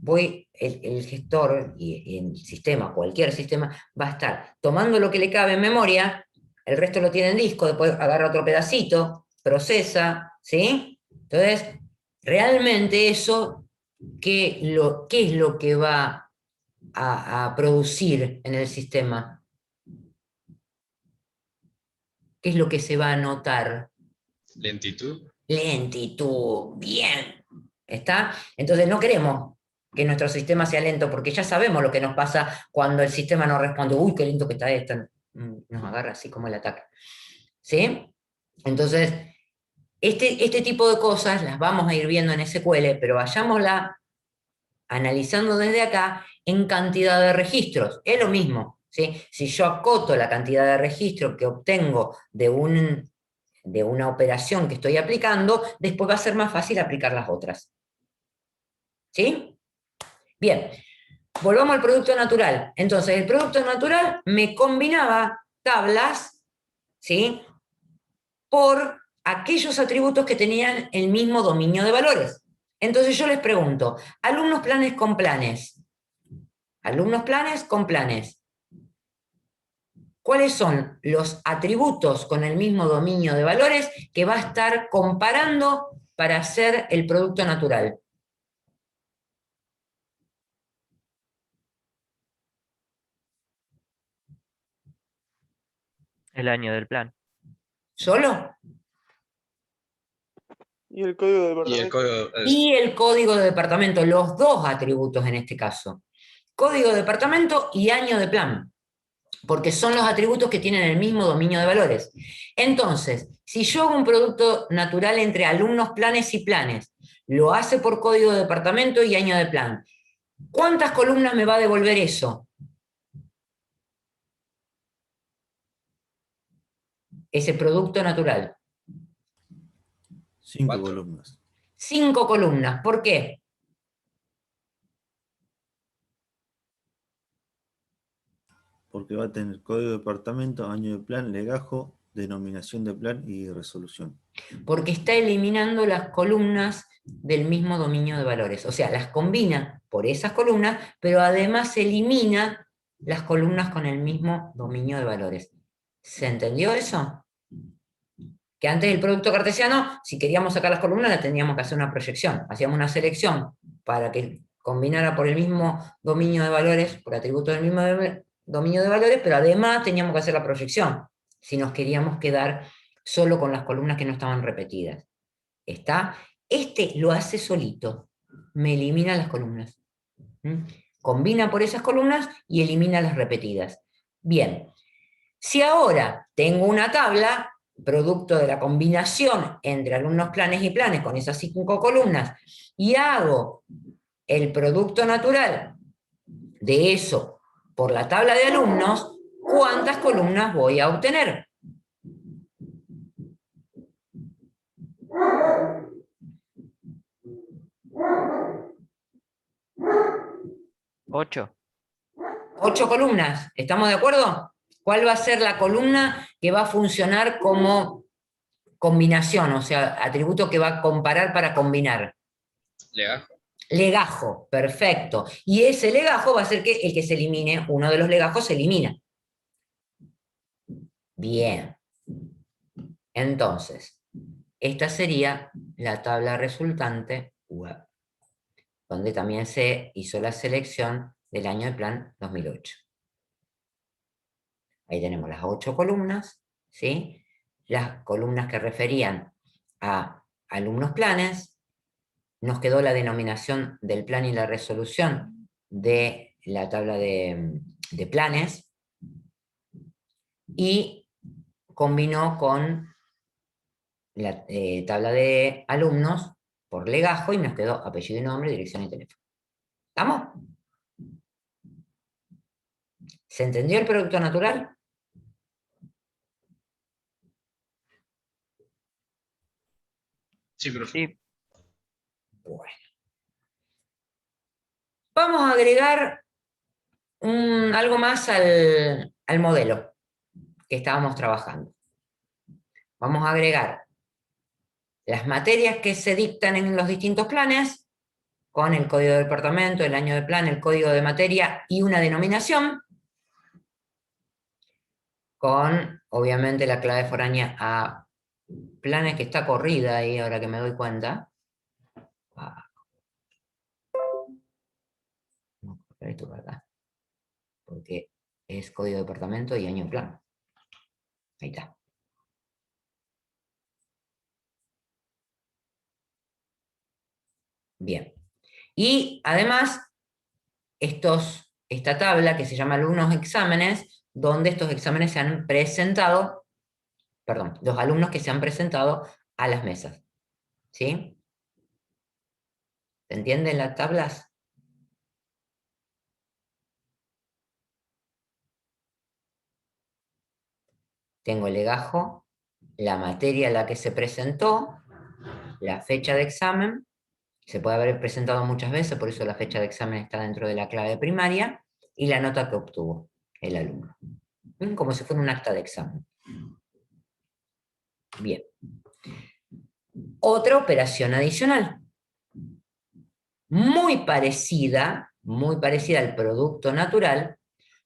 el gestor y el sistema, cualquier sistema, va a estar tomando lo que le cabe en memoria, el resto lo tiene en disco, después agarra otro pedacito, procesa, ¿sí? Entonces, realmente eso, ¿qué es lo que va a producir en el sistema? ¿Qué es lo que se va a notar? Lentitud. Lentitud, bien. ¿Está? Entonces no queremos que nuestro sistema sea lento, porque ya sabemos lo que nos pasa cuando el sistema no responde. Uy, qué lento que está esto. Nos agarra así como el ataque. ¿Sí? Entonces, este tipo de cosas las vamos a ir viendo en SQL, pero vayámosla analizando desde acá en cantidad de registros. Es lo mismo. ¿Sí? Si yo acoto la cantidad de registros que obtengo de una operación que estoy aplicando, después va a ser más fácil aplicar las otras. ¿Sí? Bien, volvamos al producto natural. Entonces, el producto natural me combinaba tablas, ¿sí? Por aquellos atributos que tenían el mismo dominio de valores. Entonces yo les pregunto, alumnos planes con planes. Alumnos planes con planes. ¿Cuáles son los atributos con el mismo dominio de valores que va a estar comparando para hacer el producto natural? El año del plan. ¿Solo? Y el código de Y el departamento. código Y el código de departamento, los dos atributos en este caso. Código de departamento y año de plan, porque son los atributos que tienen el mismo dominio de valores. Entonces, si yo hago un producto natural entre alumnos planes y planes, lo hace por código de departamento y año de plan, ¿cuántas columnas me va a devolver eso? Ese producto natural. 5 ¿Cuánto? columnas. 5 columnas. ¿Por qué? Porque va a tener código de departamento, año de plan, legajo, denominación de plan y resolución. Porque está eliminando las columnas del mismo dominio de valores. O sea, las combina por esas columnas, pero además elimina las columnas con el mismo dominio de valores. ¿Se entendió eso? Que antes del producto cartesiano, si queríamos sacar las columnas, le teníamos que hacer una proyección. Hacíamos una selección para que combinara por el mismo dominio de valores, por atributos del mismo dominio de valores, pero además teníamos que hacer la proyección, si nos queríamos quedar solo con las columnas que no estaban repetidas. ¿Está? Este lo hace solito, me elimina las columnas. Combina por esas columnas y elimina las repetidas. Bien, si ahora tengo una tabla, producto de la combinación entre alumnos planes y planes con esas 5 columnas, y hago el producto natural de eso por la tabla de alumnos, ¿cuántas columnas voy a obtener? 8. 8 columnas, ¿estamos de acuerdo? ¿Cuál va a ser la columna que va a funcionar como combinación? O sea, atributo que va a comparar para combinar. Legajo. Legajo, perfecto. Y ese legajo va a ser que el que se elimine, uno de los legajos se elimina. Bien. Entonces, esta sería la tabla resultante web, donde también se hizo la selección del año de plan 2008. Ahí tenemos las 8 columnas, ¿sí? Las columnas que referían a alumnos planes. Nos quedó la denominación del plan y la resolución de la tabla de planes. Y combinó con la tabla de alumnos por legajo y nos quedó apellido y nombre, dirección y teléfono. ¿Estamos? ¿Se entendió el producto natural? Sí, profe. Sí, Bueno. Vamos a agregar algo más al modelo que estábamos trabajando. Vamos a agregar las materias que se dictan en los distintos planes, con el código de departamento, el año de plan, el código de materia y una denominación, con, obviamente, la clave foránea a planes que está corrida ahí, ahora que me doy cuenta. No, esto para acá. Porque es código de departamento y año de plan. Ahí está. Bien. Y además, esta tabla que se llama alumnos exámenes, donde estos exámenes se han presentado, perdón, los alumnos que se han presentado a las mesas. ¿Sí? ¿Se entienden las tablas? Tengo el legajo, la materia a la que se presentó, la fecha de examen, se puede haber presentado muchas veces, por eso la fecha de examen está dentro de la clave primaria, y la nota que obtuvo el alumno. Como si fuera un acta de examen. Bien. Otra operación adicional. Muy parecida al producto natural,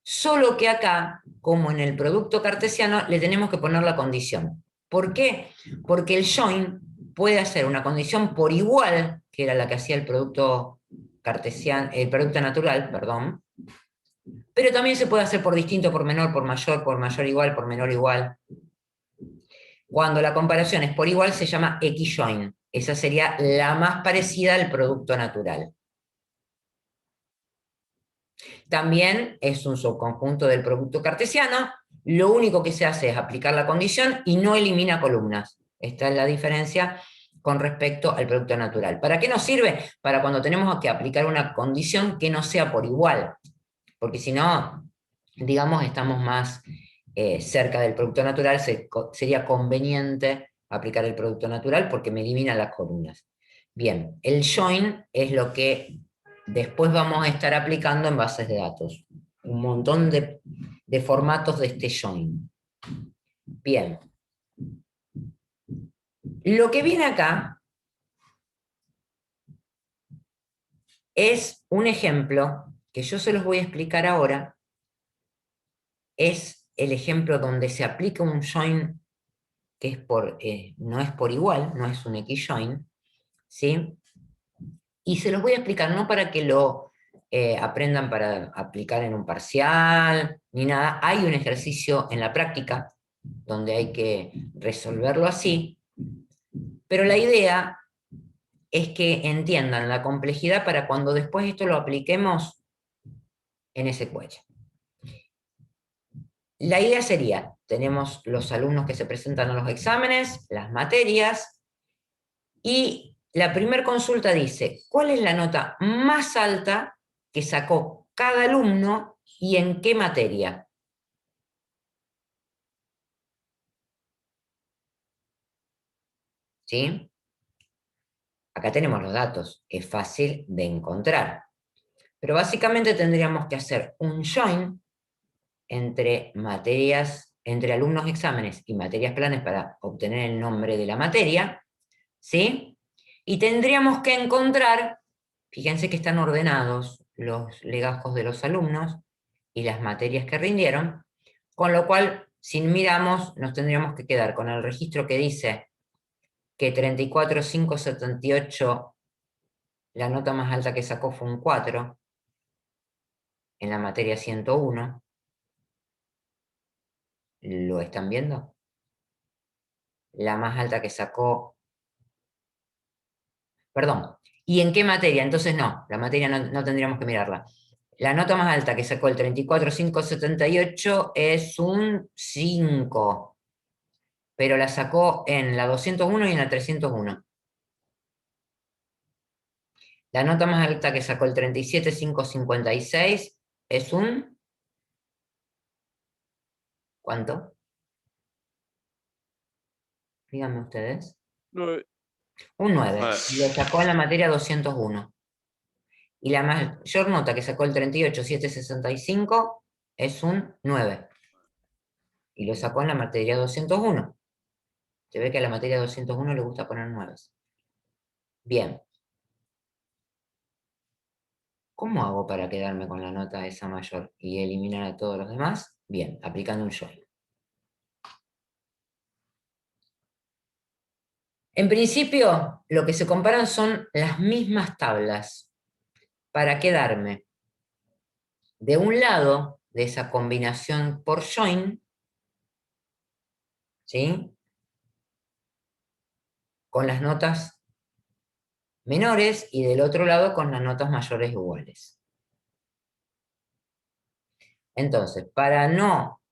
solo que acá, como en el producto cartesiano, le tenemos que poner la condición. ¿Por qué? Porque el join puede hacer una condición por igual, que era la que hacía el producto cartesiano, el producto natural, perdón, pero también se puede hacer por distinto, por menor igual, por menor igual. Cuando la comparación es por igual se llama X-join. Esa sería la más parecida al producto natural. También es un subconjunto del producto cartesiano. Lo único que se hace es aplicar la condición y no elimina columnas. Esta es la diferencia con respecto al producto natural. ¿Para qué nos sirve? Para cuando tenemos que aplicar una condición que no sea por igual. Porque si no, digamos, estamos más cerca del producto natural, sería conveniente aplicar el producto natural porque me elimina las columnas. Bien, el join es lo que después vamos a estar aplicando en bases de datos. Un montón de formatos de este join. Bien. Lo que viene acá es un ejemplo que yo se los voy a explicar ahora. Es el ejemplo donde se aplica un join que es no es por igual, no es un X-join, ¿sí? Y se los voy a explicar, no para que lo aprendan para aplicar en un parcial, ni nada. Hay un ejercicio en la práctica donde hay que resolverlo así, pero la idea es que entiendan la complejidad para cuando después esto lo apliquemos en SQL. La idea sería, tenemos los alumnos que se presentan a los exámenes, las materias, y la primera consulta dice, ¿cuál es la nota más alta que sacó cada alumno y en qué materia? ¿Sí? Acá tenemos los datos, es fácil de encontrar. Pero básicamente tendríamos que hacer un join entre materias, entre alumnos exámenes y materias planes para obtener el nombre de la materia, ¿sí? Y tendríamos que encontrar, fíjense que están ordenados los legajos de los alumnos y las materias que rindieron, con lo cual, si miramos, nos tendríamos que quedar con el registro que dice que 34.578, la nota más alta que sacó fue un 4, en la materia 101. ¿Lo están viendo? La más alta que sacó... Perdón, ¿y en qué materia? Entonces no, la materia no tendríamos que mirarla. La nota más alta que sacó el 34.578 es un 5, pero la sacó en la 201 y en la 301. La nota más alta que sacó el 37.556 es un... ¿Cuánto? Díganme ustedes. 9. Un 9. Nueve. Lo sacó en la materia 201. Y la mayor nota que sacó el 38.765 es un 9. Y lo sacó en la materia 201. Se ve que a la materia 201 le gusta poner 9. Bien. ¿Cómo hago para quedarme con la nota esa mayor y eliminar a todos los demás? Bien, aplicando un join. En principio, lo que se comparan son las mismas tablas para quedarme de un lado de esa combinación por join, ¿sí? Con las notas menores y del otro lado con las notas mayores iguales. Entonces, para no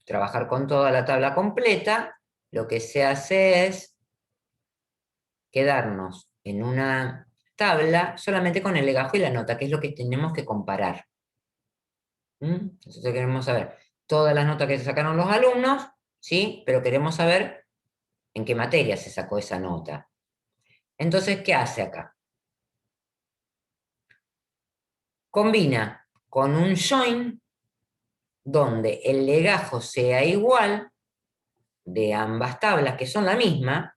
trabajar con toda la tabla completa, lo que se hace es quedarnos en una tabla solamente con el legajo y la nota, que es lo que tenemos que comparar. Entonces queremos saber todas las notas que se sacaron los alumnos, ¿sí? Pero queremos saber en qué materia se sacó esa nota. Entonces, ¿qué hace acá? Combina con un join donde el legajo sea igual de ambas tablas, que son la misma.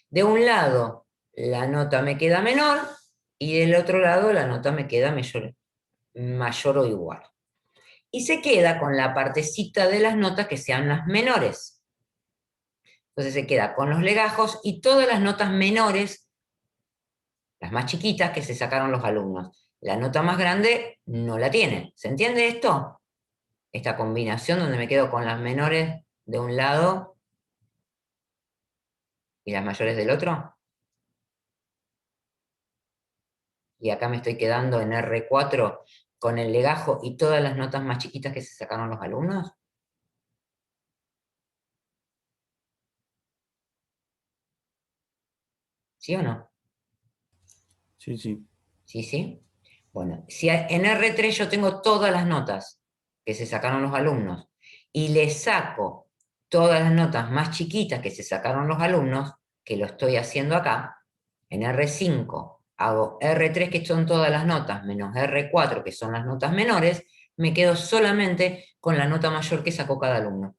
De un lado la nota me queda menor y del otro lado la nota me queda mayor o igual. Y se queda con la partecita de las notas que sean las menores. Entonces se queda con los legajos y todas las notas menores, las más chiquitas que se sacaron los alumnos. La nota más grande no la tiene. ¿Se entiende esto? Esta combinación donde me quedo con las menores de un lado y las mayores del otro. Y acá me estoy quedando en R4 con el legajo y todas las notas más chiquitas que se sacaron los alumnos. ¿Sí o no? Sí, sí. ¿Sí, sí? Bueno, si en R3 yo tengo todas las notas que se sacaron los alumnos y le saco todas las notas más chiquitas que se sacaron los alumnos, que lo estoy haciendo acá, en R5 hago R3, que son todas las notas, menos R4, que son las notas menores, me quedo solamente con la nota mayor que sacó cada alumno.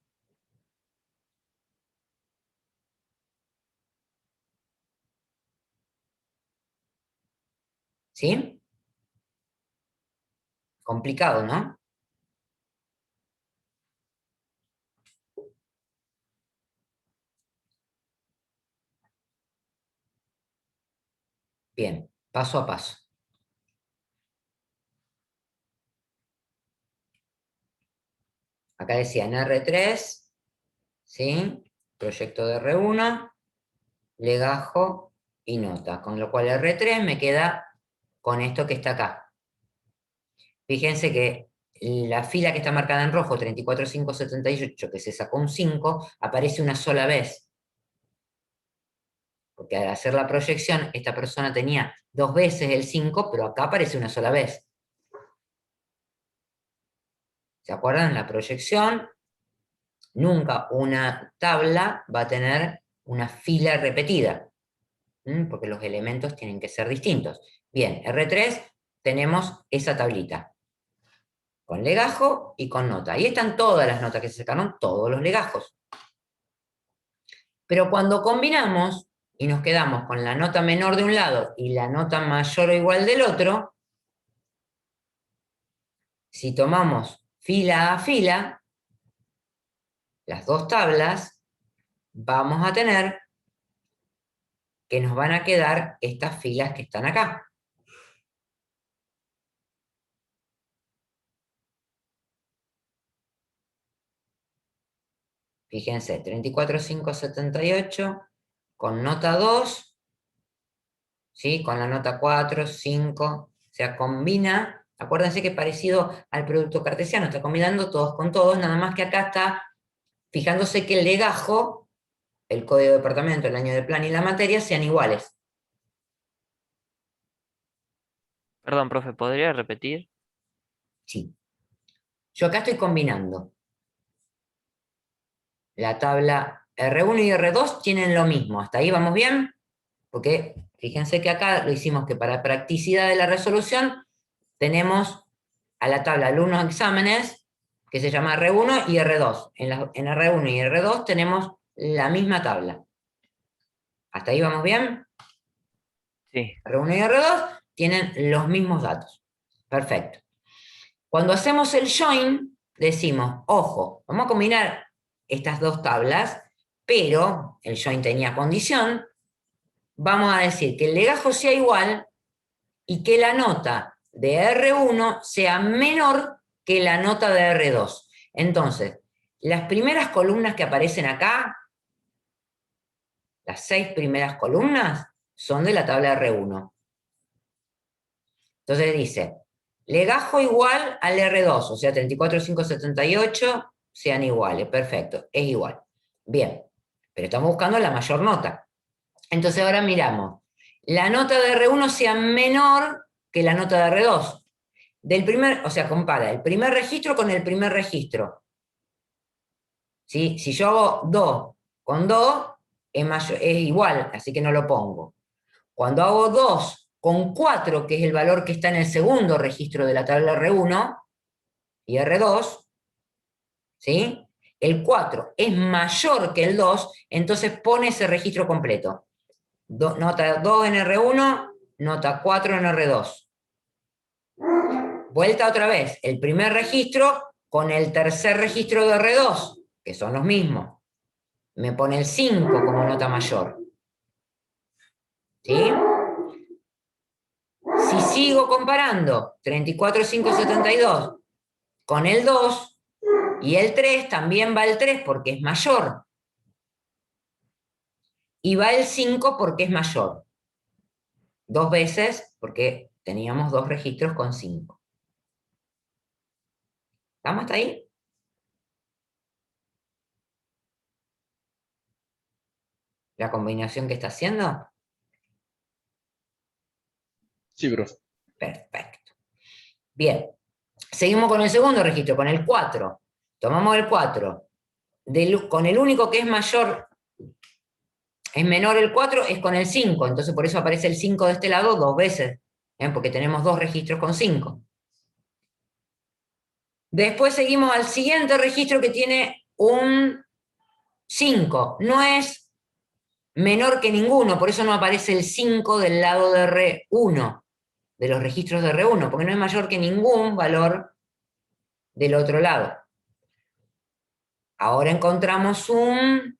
¿Sí? Complicado, ¿no? Bien, paso a paso. Acá decía en R3, ¿sí? Proyecto de R1, legajo y nota, con lo cual R3 me queda con esto que está acá. Fíjense que la fila que está marcada en rojo, 34.578, que se sacó un 5, aparece una sola vez. Porque al hacer la proyección, esta persona tenía 2 veces el 5, pero acá aparece una sola vez. ¿Se acuerdan? La proyección, nunca una tabla va a tener una fila repetida, porque los elementos tienen que ser distintos. Bien, R3 tenemos esa tablita. con legajo y con nota. Ahí están todas las notas que se sacaron, todos los legajos. Pero cuando combinamos y nos quedamos con la nota menor de un lado y la nota mayor o igual del otro, si tomamos fila a fila, las dos tablas, vamos a tener que nos van a quedar estas filas que están acá. Fíjense, 34,578 con nota 2, ¿sí? Con la nota 4, 5, o sea, combina. Acuérdense que parecido al producto cartesiano, está combinando todos con todos, nada más que acá está fijándose que el legajo, el código de departamento, el año de plan y la materia sean iguales. Perdón, profe, ¿podría repetir? Sí. Yo acá estoy combinando. La tabla R1 y R2 tienen lo mismo. ¿Hasta ahí vamos bien? Porque fíjense que acá lo hicimos que para practicidad de la resolución tenemos a la tabla alumnos exámenes que se llama R1 y R2. En R1 y R2 tenemos la misma tabla. ¿Hasta ahí vamos bien? Sí. R1 y R2 tienen los mismos datos. Perfecto. Cuando hacemos el join, decimos, ojo, vamos a combinar estas dos tablas, pero el join tenía condición, vamos a decir que el legajo sea igual y que la nota de R1 sea menor que la nota de R2. Entonces, las primeras columnas que aparecen acá, las 6 primeras columnas, son de la tabla R1. Entonces dice, legajo igual al R2, o sea, 34,578 sean iguales, perfecto, es igual. Bien, pero estamos buscando la mayor nota. Entonces ahora miramos, la nota de R1 sea menor que la nota de R2. O sea, compara el primer registro con el primer registro. ¿Sí? Si yo hago 2 con 2, es igual, así que no lo pongo. Cuando hago 2 con 4, que es el valor que está en el segundo registro de la tabla R1 y R2, ¿sí? El 4 es mayor que el 2, entonces pone ese registro completo. Nota 2 en R1, nota 4 en R2. Vuelta otra vez, el primer registro con el tercer registro de R2, que son los mismos. Me pone el 5 como nota mayor. ¿Sí? Si sigo comparando 34,572 con el 2 y el 3, también va el 3 porque es mayor. Y va el 5 porque es mayor. 2 veces porque teníamos 2 registros con 5. ¿Estamos hasta ahí? ¿La combinación que está haciendo? Sí, profe. Perfecto. Bien. Seguimos con el segundo registro, con el 4. Tomamos el 4. Con el único que es mayor, es menor el 4, es con el 5. Entonces por eso aparece el 5 de este lado 2 veces. Porque tenemos 2 registros con 5. Después seguimos al siguiente registro que tiene un 5. No es menor que ninguno, por eso no aparece el 5 del lado de R1, de los registros de R1, porque no es mayor que ningún valor del otro lado. Ahora encontramos un...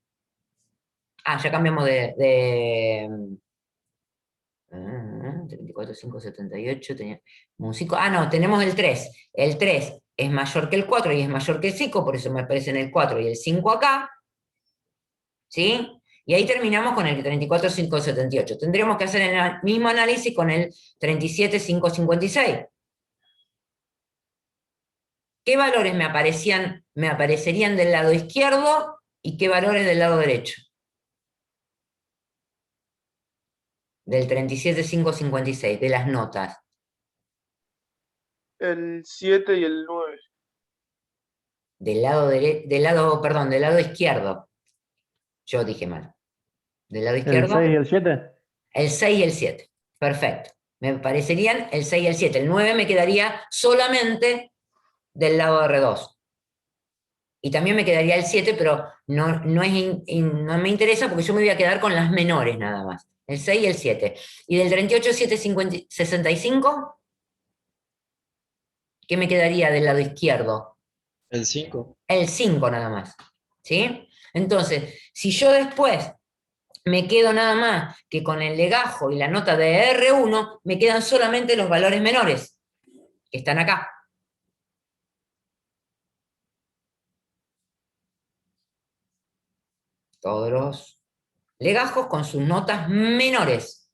ya cambiamos de 34,578, teníamos un 5. No, tenemos el 3. El 3 es mayor que el 4 y es mayor que el 5, por eso me aparecen el 4 y el 5 acá. ¿Sí? Y ahí terminamos con el 34,578. Tendríamos que hacer el mismo análisis con el 37,556. ¿Qué valores me aparecerían del lado izquierdo y qué valores del lado derecho? Del 37,556, de las notas. El 7 y el 9. Del lado izquierdo. Yo dije mal. ¿Del lado ¿El izquierdo? 6 y el 7? El 6 y el 7. Perfecto. Me parecerían el 6 y el 7. El 9 me quedaría solamente del lado de R2. Y también me quedaría el 7, pero no me interesa porque yo me voy a quedar con las menores nada más. El 6 y el 7. Y del 38, 7, 50, 65, ¿qué me quedaría del lado izquierdo? El 5. El 5 nada más. ¿Sí? Entonces, si yo después me quedo nada más que con el legajo y la nota de R1, me quedan solamente los valores menores, que están acá. Todos los legajos con sus notas menores.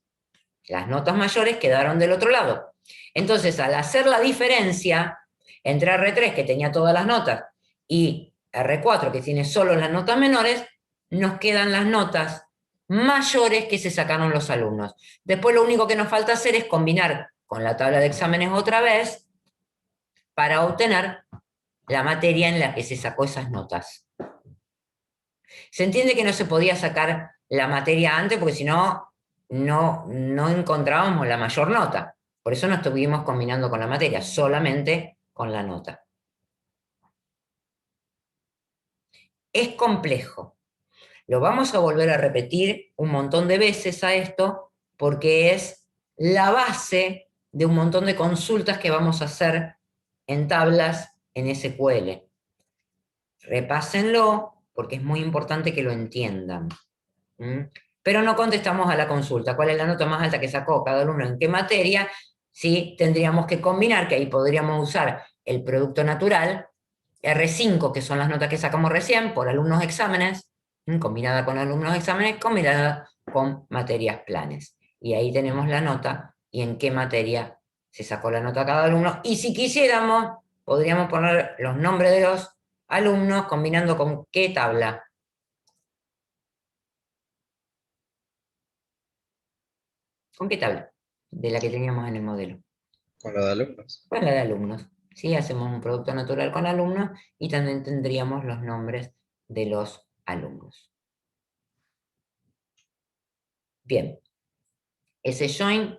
Las notas mayores quedaron del otro lado. Entonces, al hacer la diferencia entre R3, que tenía todas las notas, y R4, que tiene solo las notas menores, nos quedan las notas mayores que se sacaron los alumnos. Después lo único que nos falta hacer es combinar con la tabla de exámenes otra vez para obtener la materia en la que se sacó esas notas. Se entiende que no se podía sacar la materia antes porque si no, no encontrábamos la mayor nota. Por eso no estuvimos combinando con la materia, solamente con la nota. Es complejo. Lo vamos a volver a repetir un montón de veces a esto porque es la base de un montón de consultas que vamos a hacer en tablas en SQL. Repásenlo porque es muy importante que lo entiendan. Pero no contestamos a la consulta. ¿Cuál es la nota más alta que sacó cada alumno en qué materia? Sí, tendríamos que combinar, que ahí podríamos usar el producto natural, R5, que son las notas que sacamos recién, por alumnos exámenes, combinada con alumnos exámenes, combinada con materias planes. Y ahí tenemos la nota y en qué materia se sacó la nota cada alumno. Y si quisiéramos, podríamos poner los nombres de los alumnos combinando con qué tabla. ¿Con qué tabla? De la que teníamos en el modelo. Con lo de alumnos. Con la de alumnos. ¿Sí? Hacemos un producto natural con alumnos y también tendríamos los nombres de los alumnos. Bien. Ese join,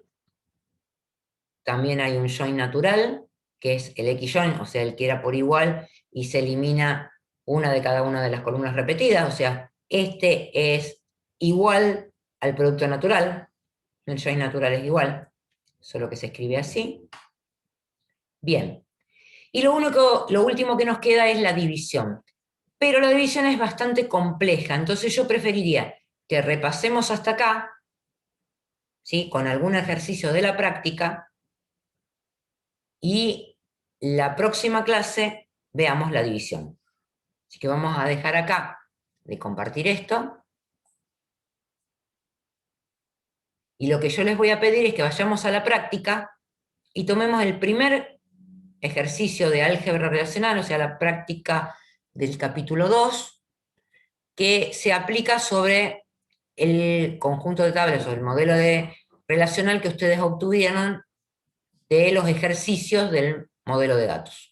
también hay un join natural, que es el XJoin, o sea, el que era por igual, y se elimina una de cada una de las columnas repetidas, o sea, este es igual al producto natural, el join natural es igual, solo que se escribe así. Bien. Y lo último que nos queda es la división. Pero la división es bastante compleja, entonces yo preferiría que repasemos hasta acá, ¿sí? Con algún ejercicio de la práctica, y la próxima clase veamos la división. Así que vamos a dejar acá de compartir esto. Y lo que yo les voy a pedir es que vayamos a la práctica y tomemos el primer ejercicio de álgebra relacional, o sea, la práctica del capítulo 2, que se aplica sobre el conjunto de tablas o el modelo relacional que ustedes obtuvieron de los ejercicios del modelo de datos.